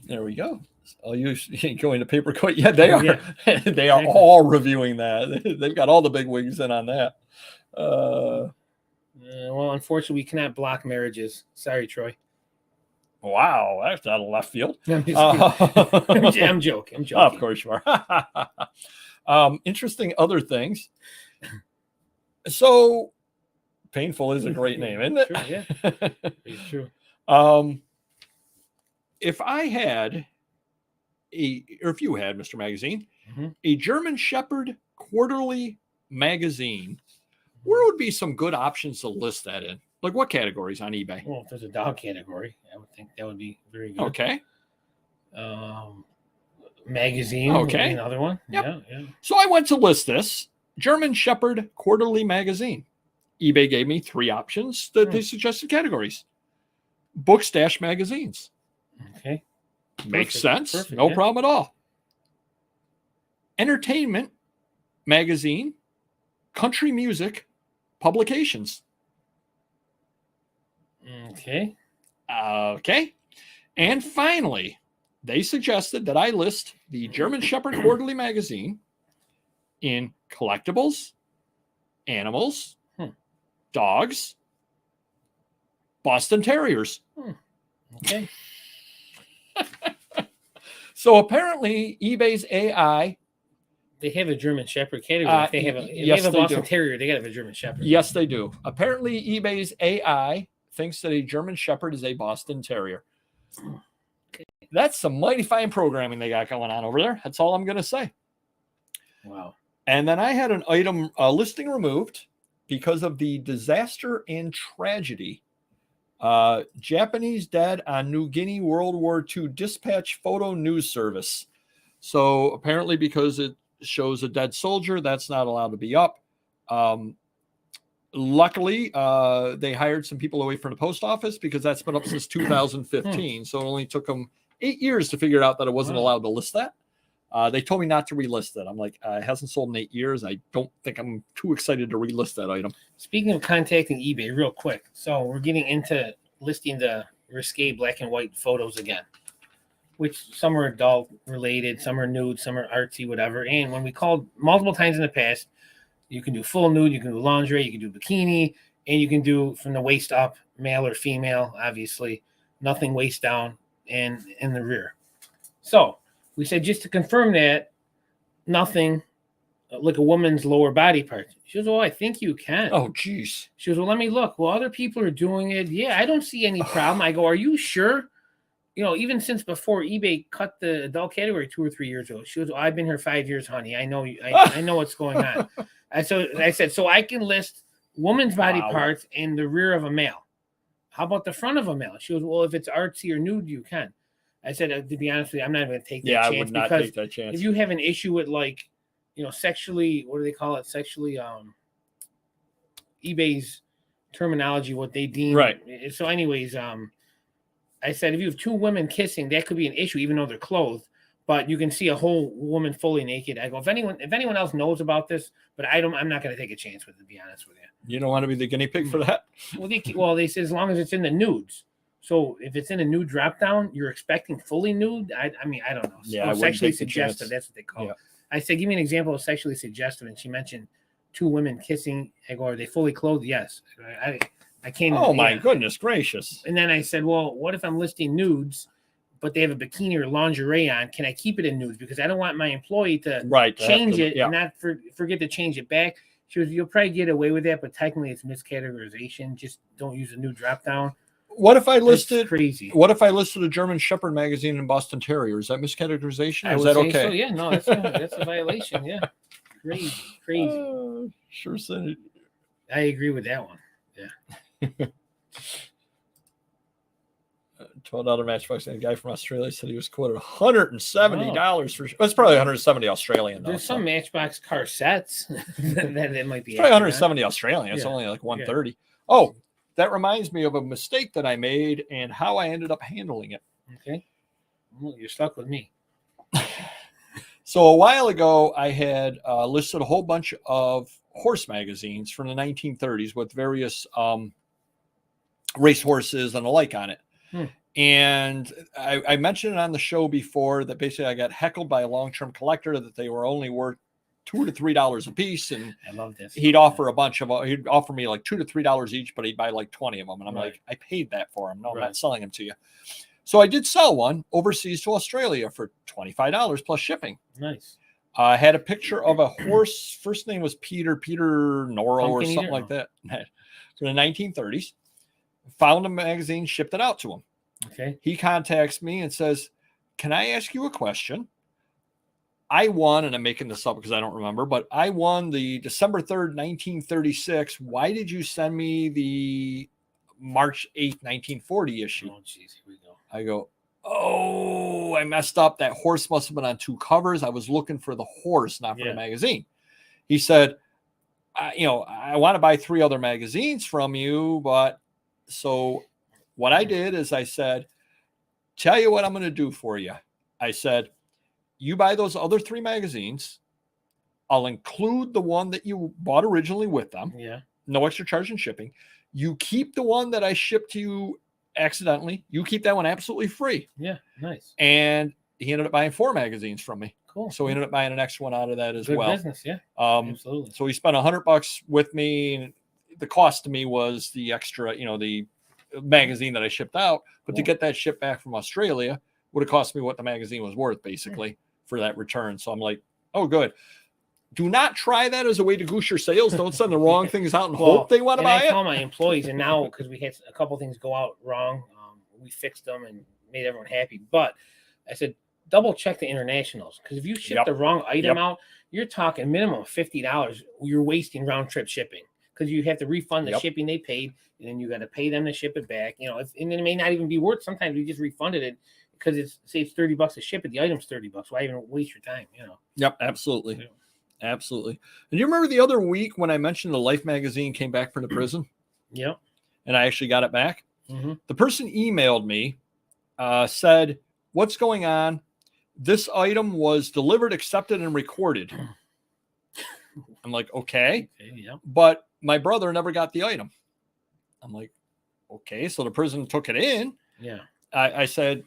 Speaker 1: There we go. I'll use going to Papergoy. Yeah, they are.
Speaker 2: Yeah.
Speaker 1: They are all reviewing that. They've got all the big wigs in on that.
Speaker 2: Well, unfortunately, we cannot block marriages. Sorry, Troy.
Speaker 1: Wow, that's out of left field.
Speaker 2: I'm joking.
Speaker 1: Of course you are. Interesting other things. So, Painful is a great name, isn't it?
Speaker 2: True, yeah. It's true.
Speaker 1: If I had if you had, Mr. Magazine, a German Shepherd quarterly magazine, where would be some good options to list that in? Like what categories on eBay?
Speaker 2: Well, if there's a dog category, I would think that would be very good.
Speaker 1: Okay.
Speaker 2: Magazine.
Speaker 1: Okay.
Speaker 2: Would be another one.
Speaker 1: Yep.
Speaker 2: Yeah.
Speaker 1: So I went to list this German Shepherd quarterly magazine. eBay gave me 3 options that they suggested categories. Book stash magazines.
Speaker 2: Okay.
Speaker 1: Makes sense.
Speaker 2: Perfect,
Speaker 1: No problem at all. Entertainment magazine, country music publications.
Speaker 2: Okay.
Speaker 1: Okay. And finally, they suggested that I list the German Shepherd Quarterly magazine in collectibles, animals, dogs, Boston Terriers.
Speaker 2: Okay.
Speaker 1: So apparently eBay's AI.
Speaker 2: They have a German Shepherd category. If they have a Boston Terrier, they got to have a German Shepherd.
Speaker 1: Yes, they do. Apparently eBay's AI thinks that a German Shepherd is a Boston Terrier. Okay. That's some mighty fine programming they got going on over there. That's all I'm going to say.
Speaker 2: Wow.
Speaker 1: And then I had an item listing removed because of the disaster and tragedy. Japanese dead on New Guinea World War II dispatch photo news service. So apparently because it shows a dead soldier, that's not allowed to be up. Luckily, they hired some people away from the post office because that's been up since 2015. So it only took them 8 years to figure out that I wasn't allowed to list that. They told me not to relist it. I'm like, it hasn't sold in 8 years. I don't think I'm too excited to relist that item.
Speaker 2: Speaking of contacting eBay, real quick. So we're getting into listing the risque black and white photos again, which some are adult related, some are nude, some are artsy, whatever. And when we called multiple times in the past, you can do full nude, you can do lingerie, you can do bikini, and you can do from the waist up, male or female, obviously. Nothing waist down and in the rear. So we said just to confirm that, nothing like a woman's lower body part. She goes, well, I think you can.
Speaker 1: Oh, geez.
Speaker 2: She goes, well, let me look. Well, other people are doing it. Yeah, I don't see any problem. I go, are you sure? You know, even since before eBay cut the adult category 2 or 3 years ago. She goes, well, I've been here 5 years, honey. I know I know what's going on. I said, so I can list woman's body parts and the rear of a male. How about the front of a male? She goes, well, if it's artsy or nude, you can. I said, to be honest with you, I'm not going to take that chance.
Speaker 1: I would not take that chance.
Speaker 2: If you have an issue with, like, you know, sexually, what do they call it? Sexually, eBay's terminology, what they deem.
Speaker 1: Right.
Speaker 2: So anyways, I said, if you have two women kissing, that could be an issue, even though they're clothed. But you can see a whole woman fully naked. I go, if anyone else knows about this, but I'm not going to take a chance with it, to be honest with you.
Speaker 1: You don't want to be the guinea pig for that?
Speaker 2: Well, they say as long as it's in the nudes. So if it's in a nude drop down, you're expecting fully nude. I mean, I don't know.
Speaker 1: Yeah,
Speaker 2: sexually suggestive. That's what they call it. I said, give me an example of sexually suggestive, and she mentioned two women kissing. I go, are they fully clothed? Yes. I can't.
Speaker 1: Oh my goodness gracious!
Speaker 2: And then I said, well, what if I'm listing nudes, but they have a bikini or lingerie on? Can I keep it in nudes? Because I don't want my employee to change it and not forget to change it back. She goes, you'll probably get away with that, but technically it's miscategorization. Just don't use a nude drop down.
Speaker 1: What if I listed
Speaker 2: crazy?
Speaker 1: What if I listed a German Shepherd magazine in Boston Terrier? Is that miscategorization? Or is that okay?
Speaker 2: So, yeah, no, that's a violation. Yeah, crazy.
Speaker 1: Sure said it.
Speaker 2: I agree with that one. Yeah.
Speaker 1: $12 Matchbox. And a guy from Australia said he was quoted $170 for. It's probably 170 Australian.
Speaker 2: There's some Matchbox car sets that might be.
Speaker 1: It's probably 170 Australian. It's only like 130. Yeah. Oh. That reminds me of a mistake that I made and how I ended up handling it.
Speaker 2: Okay. Well, you're stuck with me.
Speaker 1: So a while ago, I had listed a whole bunch of horse magazines from the 1930s with various race horses and the like on it. And I mentioned it on the show before that basically I got heckled by a long-term collector that they were only worth $2 to $3 a piece, and
Speaker 2: I love this.
Speaker 1: He'd offer he'd offer me like $2 to $3 each, but he'd buy like 20 of them, and I'm like, I paid that for them. No, I'm not selling them to you. So I did sell one overseas to Australia for $25 plus shipping.
Speaker 2: Nice.
Speaker 1: I had a picture of a horse. First name was Peter Noro or something like that, from the 1930s. Found a magazine, shipped it out to him.
Speaker 2: Okay. He
Speaker 1: contacts me and says, "Can I ask you a question? I won," and I'm making this up because I don't remember, but I won the December 3rd, 1936. Why did you send me the March 8th, 1940 issue?
Speaker 2: Oh, geez, here we go.
Speaker 1: I go, oh, I messed up. That horse must have been on two covers. I was looking for the horse, not for the magazine. He said, I want to buy 3 other magazines from you, but so what I did is I said, tell you what I'm going to do for you. I said, you buy those other 3 magazines. I'll include the one that you bought originally with them.
Speaker 2: Yeah.
Speaker 1: No extra charge in shipping. You keep the one that I shipped to you accidentally. You keep that one absolutely free.
Speaker 2: Yeah. Nice.
Speaker 1: And he ended up buying 4 magazines from me.
Speaker 2: Cool.
Speaker 1: So he ended up buying an extra one out of that as
Speaker 2: Good
Speaker 1: well.
Speaker 2: Business, yeah. Absolutely.
Speaker 1: So he spent $100 with me. And the cost to me was the extra, the magazine that I shipped out. But to get that shipped back from Australia would have cost me what the magazine was worth, basically, for that return. So I'm like, oh, good. Do not try that as a way to goose your sales. Don't send the wrong things out and hope they want to buy it.
Speaker 2: I tell my employees, and now because we had a couple things go out wrong, we fixed them and made everyone happy. But I said, double check the internationals, because if you ship the wrong item out, you're talking minimum of $50. You're wasting round trip shipping, because you have to refund the shipping they paid, and then you got to pay them to ship it back. And it may not even be worth. Sometimes we just refunded it because it's $30 to ship it. The item's $30. Why even waste your time?
Speaker 1: Yep, absolutely.
Speaker 2: Yeah.
Speaker 1: Absolutely. And you remember the other week when I mentioned the Life magazine came back from the prison?
Speaker 2: Yep.
Speaker 1: And I actually got it back?
Speaker 2: Mm-hmm.
Speaker 1: The person emailed me, said, what's going on? This item was delivered, accepted, and recorded. I'm like, okay.
Speaker 2: Yeah.
Speaker 1: But my brother never got the item. I'm like, okay. So the person took it in.
Speaker 2: Yeah.
Speaker 1: I said,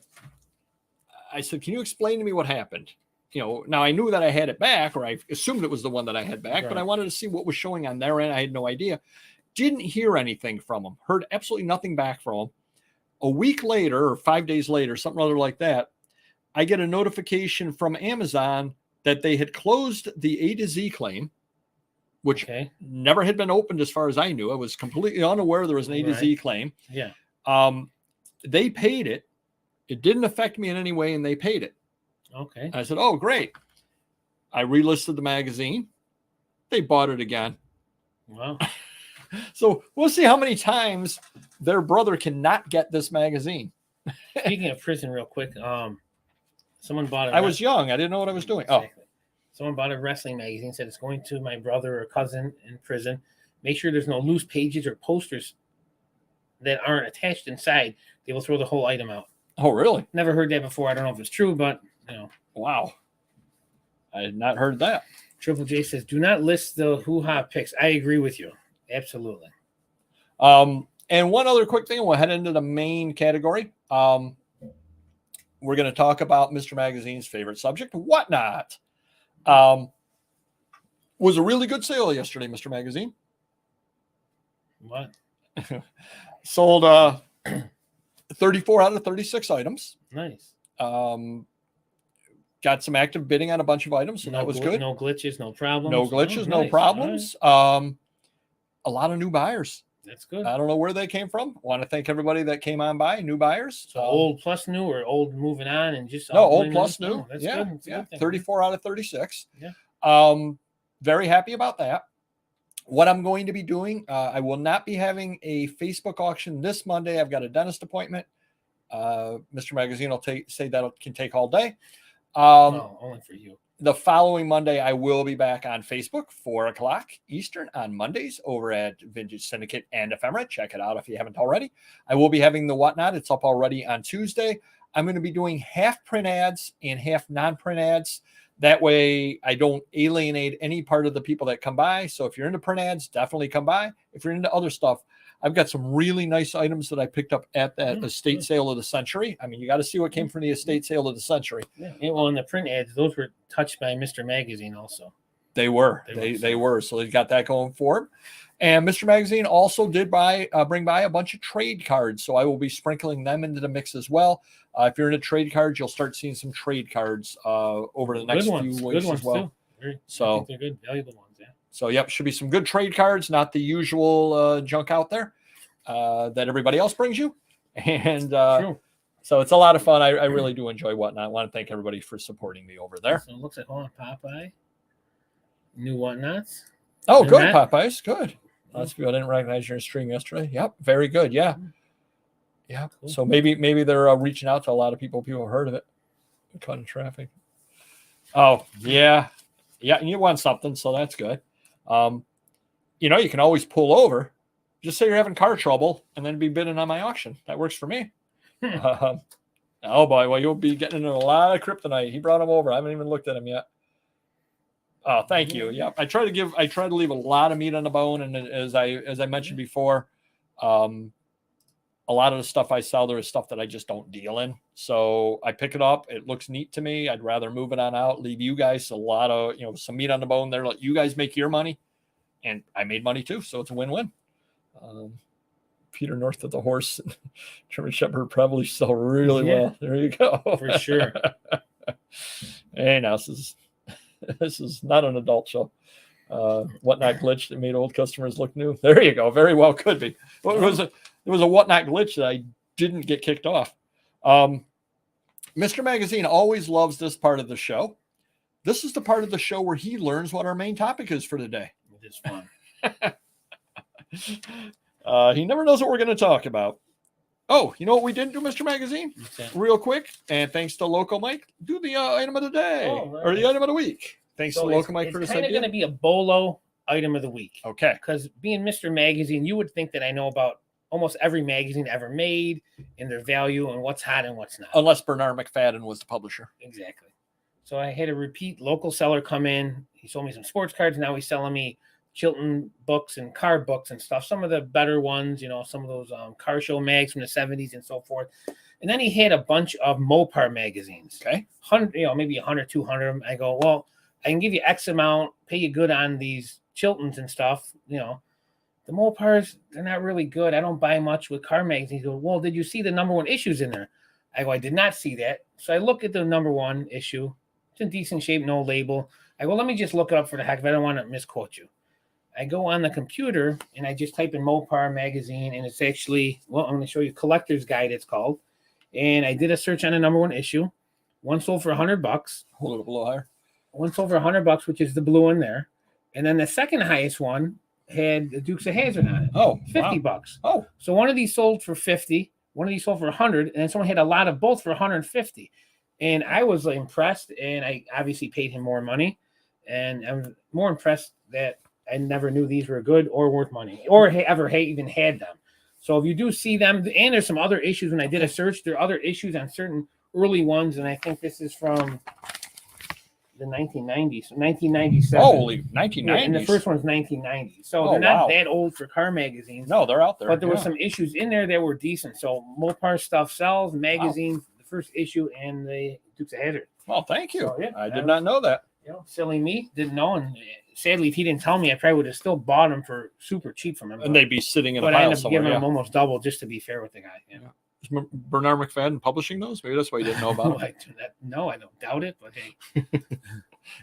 Speaker 1: can you explain to me what happened? Now I knew that I had it back, or I assumed it was the one that I had back,
Speaker 2: Right.
Speaker 1: but I wanted to see what was showing on their end. I had no idea. Didn't hear anything from them. Heard absolutely nothing back from them. A week later, or 5 days later, something other like that, I get a notification from Amazon that they had closed the A to Z claim, which never had been opened as far as I knew. I was completely unaware there was an A to Z claim.
Speaker 2: Yeah.
Speaker 1: They paid it. It didn't affect me in any way, and they paid it.
Speaker 2: Okay.
Speaker 1: I said, oh, great. I relisted the magazine. They bought it again.
Speaker 2: Wow.
Speaker 1: So we'll see how many times their brother cannot get this magazine.
Speaker 2: Speaking of prison, real quick, someone bought it.
Speaker 1: I was young. I didn't know what I was doing. Exactly. Oh.
Speaker 2: Someone bought a wrestling magazine, said it's going to my brother or cousin in prison. Make sure there's no loose pages or posters that aren't attached inside. They will throw the whole item out.
Speaker 1: Oh, really?
Speaker 2: Never heard that before. I don't know if it's true, but
Speaker 1: Wow. I had not heard that.
Speaker 2: Triple J says, do not list the hoo-ha picks. I agree with you. Absolutely.
Speaker 1: And one other quick thing, we'll head into the main category. We're going to talk about Mr. Magazine's favorite subject, whatnot. Was a really good sale yesterday, Mr. Magazine.
Speaker 2: What?
Speaker 1: Sold 34 out of 36 items.
Speaker 2: Nice.
Speaker 1: Got some active bidding on a bunch of items, so that was good.
Speaker 2: No glitches, no problems.
Speaker 1: No glitches, no
Speaker 2: nice.
Speaker 1: problems.
Speaker 2: Right.
Speaker 1: A lot of new buyers.
Speaker 2: That's good.
Speaker 1: I don't know where they came from. I want to thank everybody that came on by, new buyers.
Speaker 2: So old plus new, or old moving on, and just
Speaker 1: old plus new.
Speaker 2: That's
Speaker 1: yeah,
Speaker 2: good.
Speaker 1: yeah. 34 out of 36.
Speaker 2: Yeah.
Speaker 1: Very happy about that. What I'm going to be doing, I will not be having a Facebook auction this Monday. I've got a dentist appointment. Mr. Magazine will say that can take all day.
Speaker 2: Only for you.
Speaker 1: The following Monday, I will be back on Facebook, 4:00 Eastern on Mondays over at Vintage Syndicate and Ephemera. Check it out if you haven't already. I will be having the whatnot. It's up already on Tuesday. I'm going to be doing half print ads and half non-print ads. That way I don't alienate any part of the people that come by. So if you're into print ads, definitely come by. If you're into other stuff, I've got some really nice items that I picked up at that estate sale of the century. I mean, you got to see what came from the estate sale of the century.
Speaker 2: Yeah. Well, in the print ads, those were touched by Mr. Magazine also.
Speaker 1: They were. They were. So they got that going for him. And Mr. Magazine also did bring by a bunch of trade cards. So I will be sprinkling them into the mix as well. If you're into trade cards, you'll start seeing some trade cards over the next few weeks as well.
Speaker 2: I think they're good, valuable ones. Yeah.
Speaker 1: So, yep, should be some good trade cards, not the usual junk out there that everybody else brings you. And so it's a lot of fun. I really do enjoy whatnot. I want to thank everybody for supporting me over there.
Speaker 2: So it looks like Popeye. New whatnots.
Speaker 1: Oh, good, Popeyes. Good. That's good. I didn't recognize your stream yesterday. Yep, very good. Yeah. Yeah. Cool. So maybe they're reaching out to a lot of people. People have heard of it. Cutting traffic. Oh, yeah. Yeah, and you want something, so that's good. You can always pull over. Just say you're having car trouble and then be bidding on my auction. That works for me. Oh, boy. Well, you'll be getting into a lot of kryptonite. He brought him over. I haven't even looked at him yet. Oh, thank you. Yeah, I try to leave a lot of meat on the bone, and as I mentioned before, a lot of the stuff I sell, there is stuff that I just don't deal in. So I pick it up. It looks neat to me. I'd rather move it on out, leave you guys a lot of some meat on the bone there. Let you guys make your money, and I made money too, so it's a win-win. Peter North of the Horse, German Shepherd probably sell really well. There you go,
Speaker 2: for sure.
Speaker 1: Hey, now this is not an adult show. Whatnot glitch that made old customers look new. There you go. Very well could be. Well, it was a whatnot glitch that I didn't get kicked off. Mr. Magazine always loves this part of the show. This is the part of the show where he learns what our main topic is for today.
Speaker 2: It is fun.
Speaker 1: He never knows what we're going to talk about. Oh, you know what we didn't do, Mr. Magazine? Real quick, and thanks to Local Mike, do the item of the day or the item of the week. Thanks
Speaker 2: So
Speaker 1: to Local Mike for
Speaker 2: it's
Speaker 1: this
Speaker 2: kind of
Speaker 1: idea.
Speaker 2: going to be a BOLO item of the week.
Speaker 1: Okay.
Speaker 2: Because being Mr. Magazine, you would think that I know about almost every magazine ever made and their value and what's hot and what's not.
Speaker 1: Unless Bernard McFadden was the publisher.
Speaker 2: Exactly. So I had a repeat local seller come in. He sold me some sports cards. Now he's selling me Chilton books and car books and stuff. Some of the better ones, some of those car show mags from the 70s and so forth. And then he had a bunch of Mopar magazines.
Speaker 1: Okay.
Speaker 2: 100, maybe 100, 200. I go, well, I can give you X amount, pay you good on these Chiltons and stuff. The Mopars, they're not really good. I don't buy much with car magazines. He goes, well, did you see the number one issues in there? I go, I did not see that. So I look at the number one issue. It's in decent shape, no label. I go, let me just look it up for the heck of it. I don't want to misquote you. I go on the computer and I just type in Mopar magazine, and it's actually, I'm going to show you Collector's Guide, it's called. And I did a search on the number one issue. One sold for $100.
Speaker 1: Hold it up a little higher.
Speaker 2: One sold for $100, which is the blue one there. And then the second highest one had the Dukes of Hazzard on it.
Speaker 1: Oh,
Speaker 2: $50.
Speaker 1: Wow. Oh,
Speaker 2: So one of these sold for 50, one of these sold for 100, and then someone had a lot of both for 150. And I was impressed, and I obviously paid him more money. And I'm more impressed that I never knew these were good or worth money or ever even had them. So if you do see them, and there's some other issues when I did a search, there are other issues on certain early ones, and I think this is from the 1990s, 1997.
Speaker 1: holy 1990s.
Speaker 2: Yeah, and the first one's 1990. So
Speaker 1: Oh,
Speaker 2: they're not
Speaker 1: wow.
Speaker 2: that old for car magazines.
Speaker 1: No, they're out there.
Speaker 2: But there were some issues in there that were decent. So Mopar stuff sells, magazines, the first issue, and the Dukes of Hazzard.
Speaker 1: Well, thank you.
Speaker 2: So, yeah,
Speaker 1: I did not know that.
Speaker 2: Silly me, didn't know. And sadly, if he didn't tell me, I probably would have still bought them for super cheap from him.
Speaker 1: And they'd be sitting in a
Speaker 2: but I
Speaker 1: pile
Speaker 2: ended up
Speaker 1: somewhere.
Speaker 2: giving
Speaker 1: Yeah.
Speaker 2: him almost double just to be fair with the guy.
Speaker 1: Yeah. Is Bernard McFadden publishing those? Maybe that's why you didn't know about them.
Speaker 2: No, I don't doubt it. But hey,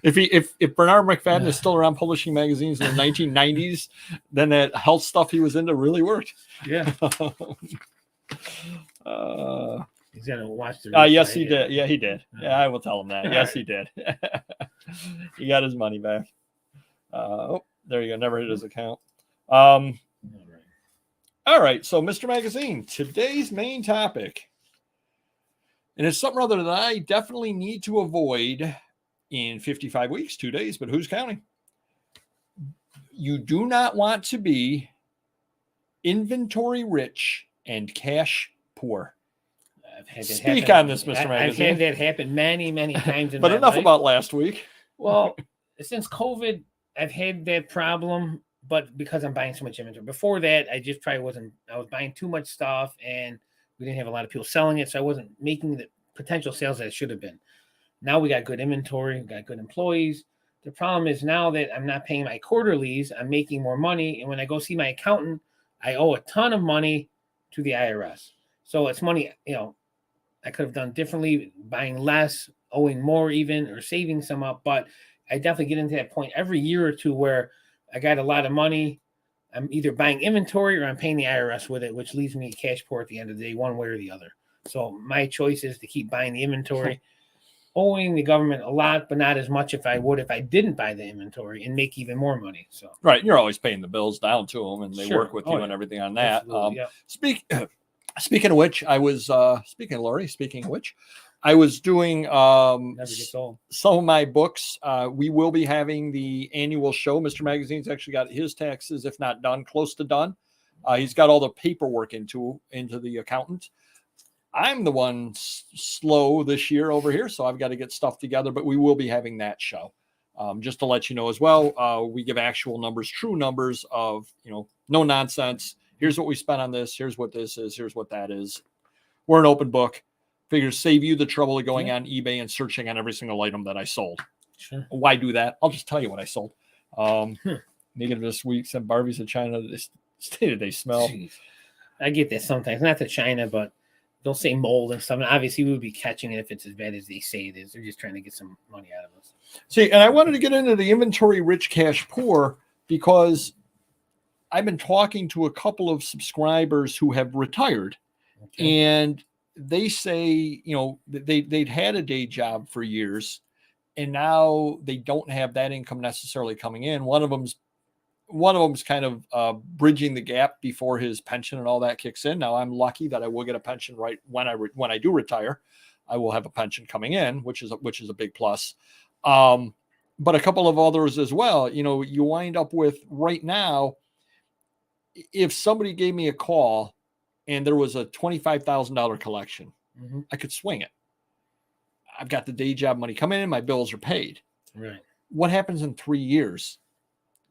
Speaker 1: If Bernard McFadden is still around publishing magazines in the 1990s, then that health stuff he was into really worked.
Speaker 2: yeah, he's gonna watch the.
Speaker 1: Yes, he did. Yeah, he did. Yeah, I will tell him that. Yes, he did. He got his money back. There you go. Never hit his account. All right. So, Mr. Magazine, today's main topic, and it's something other that I definitely need to avoid in 55 weeks, 2 days, but who's counting? You do not want to be inventory rich and cash poor. Speak on this, Mr. Magazine.
Speaker 2: I've had that happen many, many times.
Speaker 1: But enough about last week.
Speaker 2: Well, since COVID, I've had that problem, but because I'm buying so much inventory. Before that, I just probably wasn't. I was buying too much stuff, and we didn't have a lot of people selling it, so I wasn't making the potential sales that I should have been. Now we got good inventory, we got good employees. The problem is now that I'm not paying my quarterlies, I'm making more money, and when I go see my accountant, I owe a ton of money to the IRS. So it's money, I could have done differently, buying less, owing more even, or saving some up. But I definitely get into that point every year or two where I got a lot of money. I'm either buying inventory or I'm paying the IRS with it, which leaves me cash poor at the end of the day, one way or the other. So my choice is to keep buying the inventory, owing the government a lot, but not as much if I didn't buy the inventory and make even more money. So
Speaker 1: right, you're always paying the bills down to them, and they
Speaker 2: Sure.
Speaker 1: work with you and everything on that.
Speaker 2: Yeah.
Speaker 1: Speaking of which, I was speaking of which, I was doing
Speaker 2: Never gets old.
Speaker 1: some of my books. We will be having the annual show. Mr. Magazine's actually got his taxes, if not done, close to done. He's got all the paperwork into the accountant. I'm the one slow this year over here, so I've got to get stuff together, but we will be having that show. Just to let you know as well, we give actual numbers, true numbers of, no nonsense. Here's what we spent on this. Here's what this is. Here's what that is. We're an open book. Figure save you the trouble of going on eBay and searching on every single item that I sold.
Speaker 2: Sure.
Speaker 1: Why do that? I'll just tell you what I sold. Negative this week. Some Barbies in China. They stated they smell.
Speaker 2: Jeez. I get that sometimes. Not to China, but they'll say mold and stuff. And obviously, we would be catching it if it's as bad as they say it is. They're just trying to get some money out of us.
Speaker 1: See, and I wanted to get into the inventory rich, cash poor, because I've been talking to a couple of subscribers who have retired, and they say, they'd had a day job for years, and now they don't have that income necessarily coming in. One of them's kind of bridging the gap before his pension and all that kicks in. Now I'm lucky that I will get a pension right when I do retire. I will have a pension coming in, which is a big plus. but a couple of others as well. You wind up with right now, if somebody gave me a call and there was a $25,000 collection, I could swing it. I've got the day job money coming in, my bills are paid.
Speaker 2: Right.
Speaker 1: What happens in 3 years?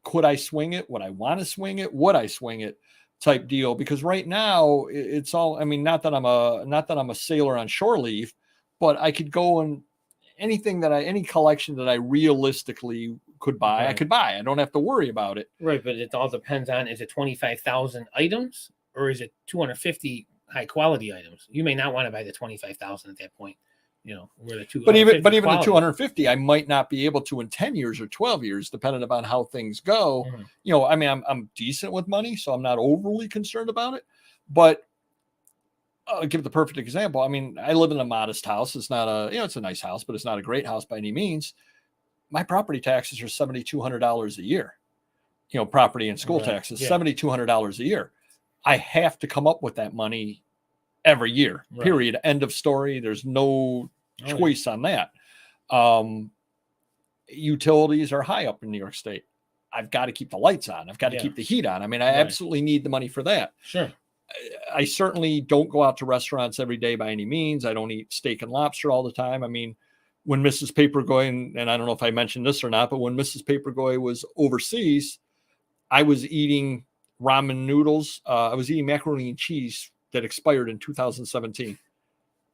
Speaker 1: Could I swing it? Would I want to swing it? Would I swing it? Type deal. Because right now it's all, I mean, not that I'm a sailor on shore leave, but I could go and any collection that I realistically could buy, I could buy. I don't have to worry about it.
Speaker 2: Right. But it all depends on, is it 25,000 items or is it 250 high quality items? You may not want to buy the 25,000 at that point. Where the
Speaker 1: but even the 250, I might not be able to in 10 years or 12 years, depending upon how things go. I mean, I'm decent with money, so I'm not overly concerned about it. But I'll give the perfect example. I mean, I live in a modest house. It's not it's a nice house, but it's not a great house by any means. My property taxes are $7,200 a year. Property and school taxes, $7,200 a year. I have to come up with that money every year, period. End of story. There's no choice on that. Utilities are high up in New York State. I've got to keep the lights on. I've got to keep the heat on. I mean, I absolutely need the money for that.
Speaker 2: Sure.
Speaker 1: I certainly don't go out to restaurants every day by any means. I don't eat steak and lobster all the time. I mean, when Mrs. Papergoy, and I don't know if I mentioned this or not, but when Mrs. Papergoy was overseas, I was eating ramen noodles. I was eating macaroni and cheese that expired in 2017.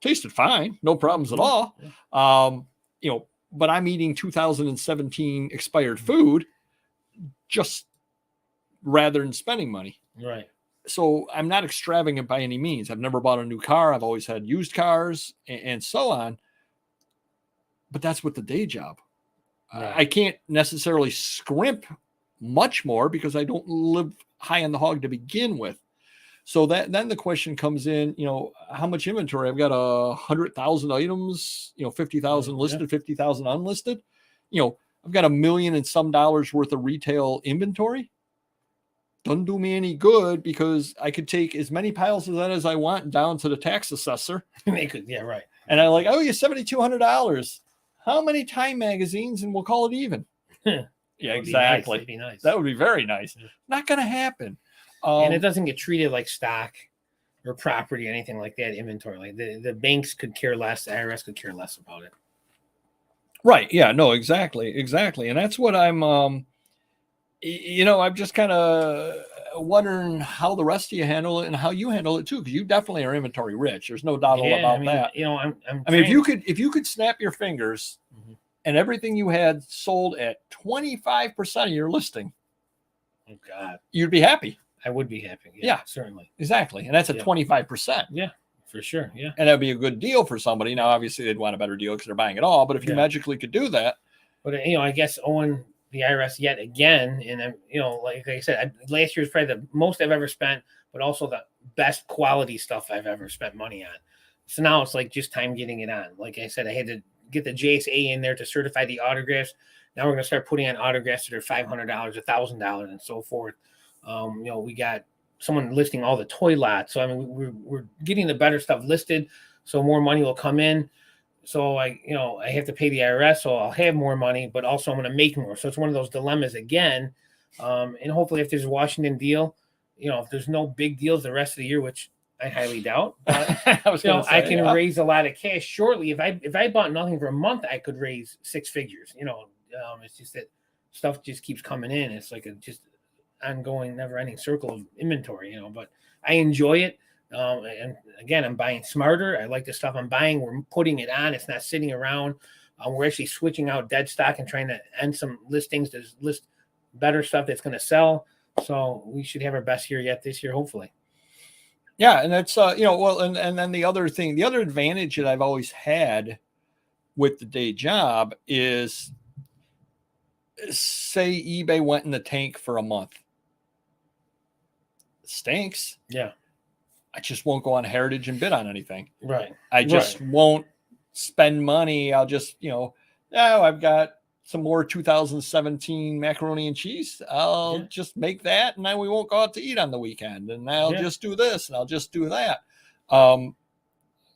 Speaker 1: Tasted fine, no problems at all. But I'm eating 2017 expired food just rather than spending money.
Speaker 2: Right.
Speaker 1: So I'm not extravagant by any means. I've never bought a new car. I've always had used cars and so on. But that's with the day job. Right. I can't necessarily scrimp much more because I don't live high on the hog to begin with. So then the question comes in, how much inventory? I've got 100,000 items, 50,000 listed, 50,000 unlisted. I've got $1 million and some dollars worth of retail inventory. Doesn't do me any good because I could take as many piles of that as I want down to the tax assessor.
Speaker 2: They could, right.
Speaker 1: And I'm like, oh, you $7,200. How many Time magazines and we'll call it even? Yeah, exactly.
Speaker 2: That'd be nice.
Speaker 1: That would be very nice. Not going to happen.
Speaker 2: And it doesn't get treated like stock or property or anything like that, inventory. Like the banks could care less. The IRS could care less about it.
Speaker 1: Right. Yeah, no, exactly. And that's what I'm, I'm just kind of wondering how the rest of you handle it and how you handle it too. Because you definitely are inventory rich. There's no doubt about that. If you could snap your fingers and everything you had sold at 25% of your listing,
Speaker 2: oh God,
Speaker 1: you'd be happy.
Speaker 2: I would be happy. Yeah, certainly.
Speaker 1: Exactly. And that's at 25%.
Speaker 2: Yeah, for sure. Yeah.
Speaker 1: And that'd be a good deal for somebody. Now, obviously, they'd want a better deal because they're buying it all. But if you magically could do that.
Speaker 2: But, I guess owing the IRS yet again, and, like I said, last year was probably the most I've ever spent, but also the best quality stuff I've ever spent money on. So now it's like just time getting it on. Like I said, I had to get the JSA in there to certify the autographs. Now we're going to start putting on autographs that are $500, $1,000, and so forth. We got someone listing all the toy lots. So, I mean, we're getting the better stuff listed, so more money will come in. So I have to pay the IRS, so I'll have more money, but also I'm going to make more. So it's one of those dilemmas again. And hopefully if there's a Washington deal, if there's no big deals the rest of the year, which I highly doubt, but I can raise a lot of cash shortly. If I bought nothing for a month, I could raise six figures. It's just that stuff just keeps coming in. It's like a just ongoing, never-ending circle of inventory. But I enjoy it. And again, I'm buying smarter. I like the stuff I'm buying. We're putting it on. It's not sitting around. We're actually switching out dead stock and trying to end some listings to list better stuff that's going to sell. So we should have our best year yet this year, hopefully.
Speaker 1: Yeah. And that's, and then the other advantage that I've always had with the day job is, say eBay went in the tank for a month. It stinks.
Speaker 2: Yeah.
Speaker 1: I just won't go on Heritage and bid on anything.
Speaker 2: Right.
Speaker 1: I just won't spend money. I'll just, I've got some more 2017 macaroni and cheese. I'll just make that, and then we won't go out to eat on the weekend. And I'll just do this, and I'll just do that. I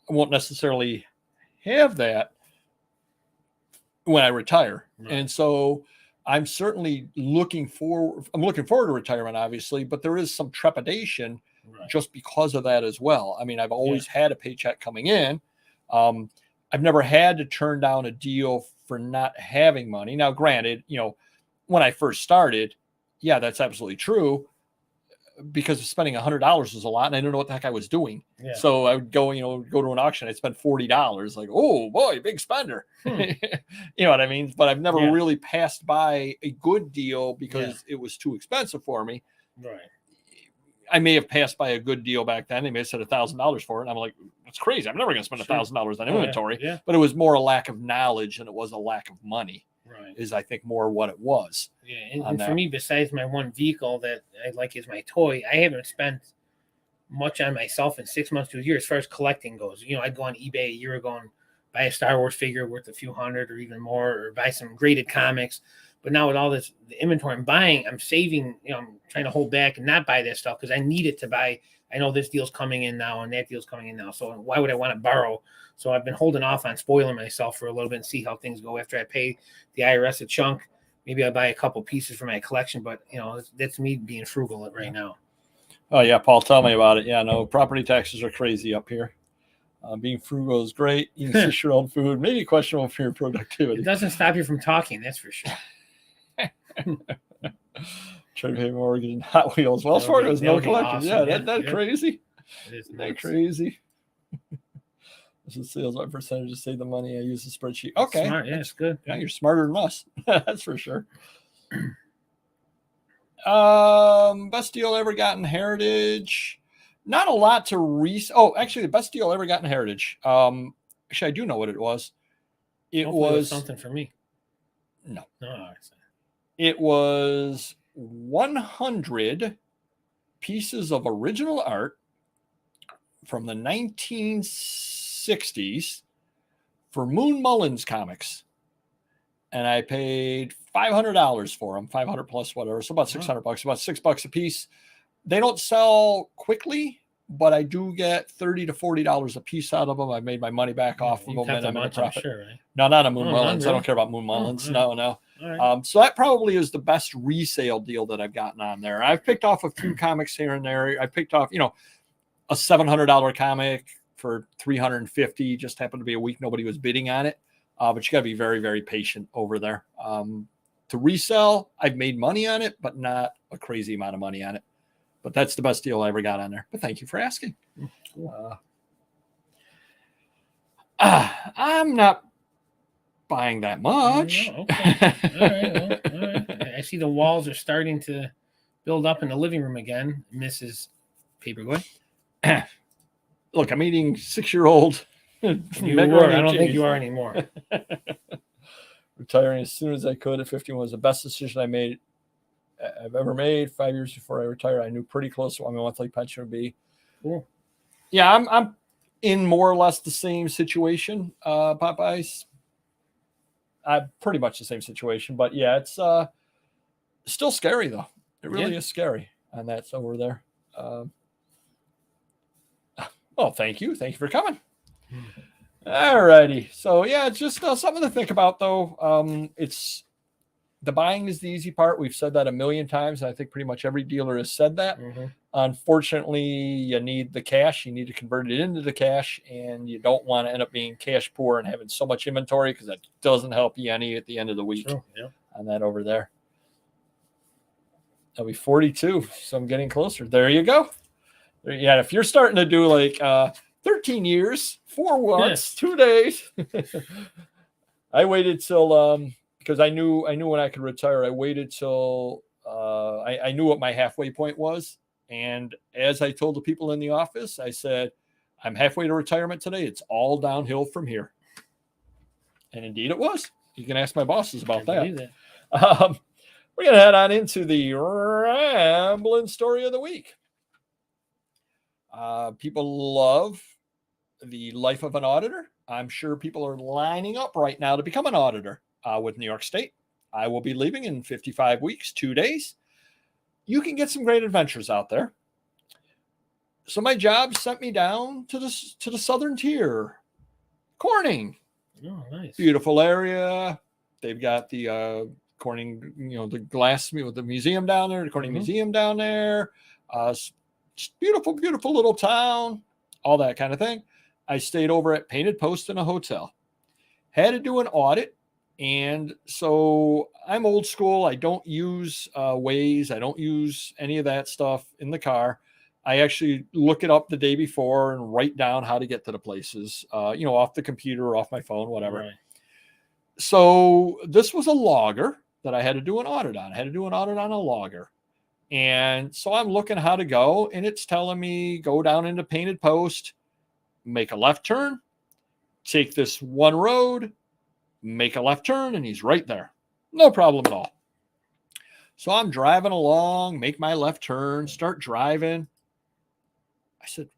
Speaker 1: won't necessarily have that. when I retire.
Speaker 2: Right.
Speaker 1: And so I'm certainly looking forward to retirement, obviously, but there is some trepidation just because of that as well. I mean, I've always had a paycheck coming in. I've never had to turn down a deal for not having money. Now, granted, when I first started, yeah, that's absolutely true, because spending $100 was a lot and I didn't know what the heck I was doing.
Speaker 2: Yeah.
Speaker 1: So I would go to an auction. I'd spend $40. Like, oh boy, big spender. You know what I mean? But I've never really passed by a good deal because it was too expensive for me.
Speaker 2: Right.
Speaker 1: I may have passed by a good deal back then. They may have said $1,000 for it. And I'm like, that's crazy. I'm never going to spend $1,000 on inventory.
Speaker 2: Yeah.
Speaker 1: But it was more a lack of knowledge than it was a lack of money.
Speaker 2: Right.
Speaker 1: Is I think more what it was.
Speaker 2: Yeah, and for me, besides my one vehicle that I like is my toy, I haven't spent much on myself in 6 months to a year as far as collecting goes. I'd go on eBay a year ago and buy a Star Wars figure worth a few hundred or even more, or buy some graded comics. But now with all this the inventory I'm buying, I'm saving. I'm trying to hold back and not buy this stuff because I need it to buy. I know this deal's coming in now and that deal's coming in now. So why would I want to borrow? So I've been holding off on spoiling myself for a little bit and see how things go after I pay the IRS a chunk. Maybe I'll buy a couple pieces for my collection, but that's me being frugal right now.
Speaker 1: Oh yeah, Paul, tell me about it. Yeah, no, property taxes are crazy up here. Being frugal is great. Eating 6-year-old food, maybe questionable for your productivity.
Speaker 2: It doesn't stop you from talking, that's for sure.
Speaker 1: Trying to pay mortgage and Hot Wheels. Wells Fargo has no collections.
Speaker 2: Awesome.
Speaker 1: Yeah, that's crazy.
Speaker 2: It is
Speaker 1: that crazy. This is sales. What percentage to save the money? I use the spreadsheet. Okay.
Speaker 2: Smart. Yeah, it's good.
Speaker 1: Yeah, you're smarter than us. That's for sure. Best deal ever got in Heritage. Not a lot to actually, the best deal ever got in Heritage. Actually, I do know what it was.
Speaker 2: Hopefully it was something for me.
Speaker 1: No.
Speaker 2: No.
Speaker 1: It was 100 pieces of original art from the 1960s for Moon Mullins comics. And I paid $500 for them, 500 plus whatever. So about $600, about $6 a piece. They don't sell quickly, but I do get $30 to $40 a piece out of them. I made my money back off of them, and I'm in a profit.
Speaker 2: Sure, right?
Speaker 1: No, not a Moon Mullins. I don't care about Moon Mullins. No. Right. So that probably is the best resale deal that I've gotten on there. I've picked off a few comics here and there. I picked off, a $700 comic for $350. Just happened to be a week nobody was bidding on it. But you got to be very, very patient over there. To resell, I've made money on it, but not a crazy amount of money on it. But that's the best deal I ever got on there. But thank you for asking. Cool. I'm not buying that much.
Speaker 2: Okay. All right. I see the walls are starting to build up in the living room again, Mrs. Papergoy.
Speaker 1: Look, I'm eating 6-year-old.
Speaker 2: You were. I don't think you are anymore.
Speaker 1: Retiring as soon as I could at 51 was the best decision I've ever made. 5 years before I retired, I knew pretty close to what my monthly pension would be.
Speaker 2: Cool.
Speaker 1: Yeah, I'm in more or less the same situation, Popeyes. Pretty much the same situation, but yeah, it's still scary though. It really is scary, and that's over there. Oh, thank you for coming. All righty. So yeah, it's just something to think about though. It's the buying is the easy part. We've said that a million times. And I think pretty much every dealer has said that. Mm-hmm. Unfortunately, you need the cash. You need to convert it into the cash, and you don't want to end up being cash poor and having so much inventory because that doesn't help you any at the end of the week.
Speaker 2: Sure, yeah.
Speaker 1: On that over there. I'll be 42, so I'm getting closer. There you go. Yeah, if you're starting to do like 13 years, 4 months, 2 days. I waited till because I knew when I could retire. I waited till I knew what my halfway point was. And as I told the people in the office, I said, I'm halfway to retirement today. It's all downhill from here. And indeed it was. You can ask my bosses about that. We're going to head on into the rambling story of the week. People love the life of an auditor. I'm sure people are lining up right now to become an auditor with New York State. I will be leaving in 55 weeks, 2 days. You can get some great adventures out there. So my job sent me down to the southern tier. Corning.
Speaker 2: Oh, nice.
Speaker 1: Beautiful area. They've got the Corning, the glass, the museum down there, the Corning Museum down there. Beautiful, beautiful little town, all that kind of thing. I stayed over at Painted Post in a hotel. Had to do an audit. And so I'm old school. I don't use Waze. I don't use any of that stuff in the car. I actually look it up the day before and write down how to get to the places, off the computer or off my phone, whatever.
Speaker 2: Right.
Speaker 1: So this was a logger that I had to do an audit on. I had to do an audit on a logger. And so I'm looking how to go, and it's telling me go down into Painted Post, make a left turn, take this one road, make a left turn, and he's right there. No problem at all. So I'm driving along, make my left turn, start driving. I said,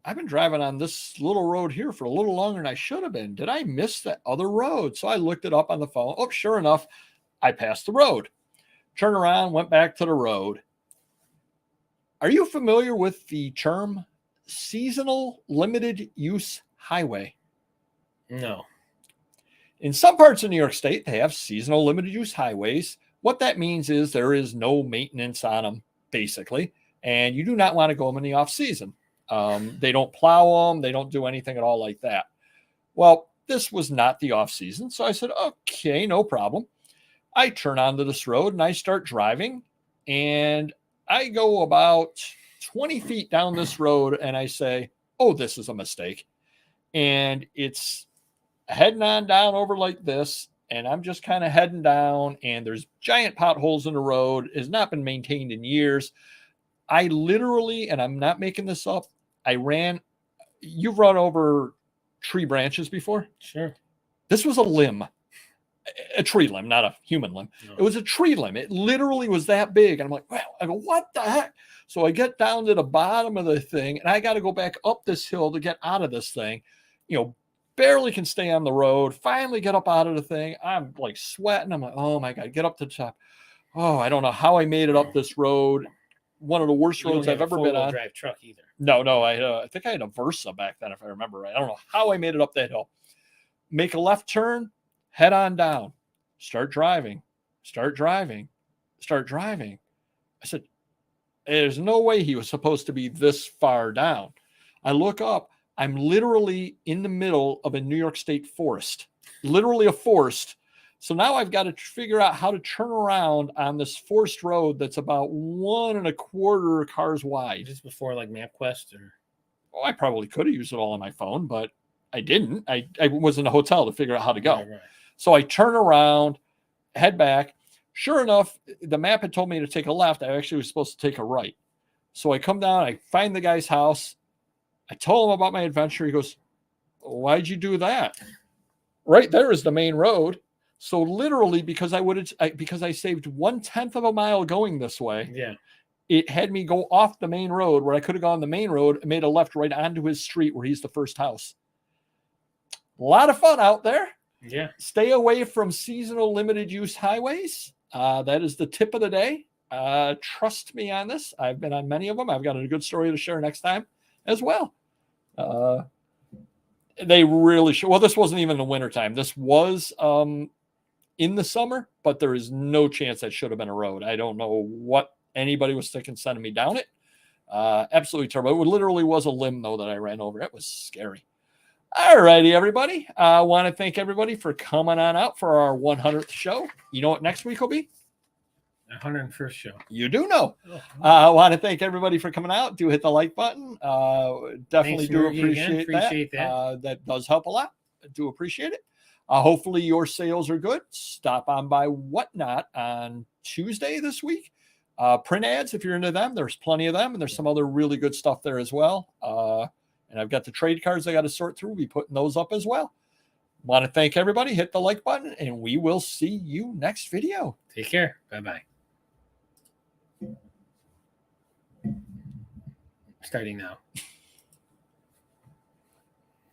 Speaker 1: I've been driving on this little road here for a little longer than I should have been. Did I miss that other road? So I looked it up on the phone. Oh, sure enough, I passed the road. Turned around, went back to the road. Are you familiar with the term seasonal limited use highway?
Speaker 2: No.
Speaker 1: In some parts of New York State, they have seasonal limited use highways. What that means is there is no maintenance on them, basically, and you do not want to go them in the off season. They don't plow them. They don't do anything at all like that. Well, this was not the off season. So I said, okay, no problem. I turn onto this road and I start driving, and I go about 20 feet down this road and I say, oh, this is a mistake. And it's heading on down over like this. And I'm just kind of heading down, and there's giant potholes in the road. It has not been maintained in years. I literally, and I'm not making this up, you've run over tree branches before?
Speaker 2: Sure.
Speaker 1: This was a limb. A tree limb, not a human limb. No. It was a tree limb. It literally was that big. And I'm like, wow. I go, what the heck? So I get down to the bottom of the thing, and I got to go back up this hill to get out of this thing. Barely can stay on the road. Finally get up out of the thing. I'm like sweating. I'm like, oh my God, get up to the top. Oh, I don't know how I made it up this road. One of the worst roads I've ever been on.
Speaker 2: Drive truck either.
Speaker 1: No. I think I had a Versa back then, if I remember right. I don't know how I made it up that hill. Make a left turn. Head on down, start driving. I said, there's no way he was supposed to be this far down. I look up, I'm literally in the middle of a New York State forest, literally a forest. So now I've got to figure out how to turn around on this forest road that's about 1.25 cars wide.
Speaker 2: Just before like MapQuest or?
Speaker 1: Oh, I probably could have used it all on my phone, but I didn't. I was in a hotel to figure out how to go. Right. So I turn around, head back. Sure enough, the map had told me to take a left. I actually was supposed to take a right. So I come down, I find the guy's house. I told him about my adventure. He goes, why'd you do that? Right there is the main road. So literally, because I saved 1/10 of a mile going this way,
Speaker 2: yeah,
Speaker 1: it had me go off the main road where I could have gone the main road and made a left right onto his street where he's the first house. A lot of fun out there.
Speaker 2: Yeah.
Speaker 1: Stay away from seasonal limited use highways. That is the tip of the day. Trust me on this. I've been on many of them. I've got a good story to share next time as well. They really should. Well, this wasn't even in the wintertime. This was in the summer, but there is no chance that should have been a road. I don't know what anybody was thinking sending me down it. Absolutely terrible. It literally was a limb, though, that I ran over. It was scary. All righty, everybody. I want to thank everybody for coming on out for our 100th show. You know what next week will be?
Speaker 2: 101st show.
Speaker 1: You do know. I want to thank everybody for coming out. Do hit the like button. Definitely do appreciate that. That does help a lot. I do appreciate it. Hopefully your sales are good. Stop on by Whatnot on Tuesday this week. Print ads, if you're into them, there's plenty of them, and there's some other really good stuff there as well. And I've got the trade cards I got to sort through. We'll be putting those up as well. Want to thank everybody. Hit the like button, and we will see you next video.
Speaker 2: Take care. Bye-bye. Starting now.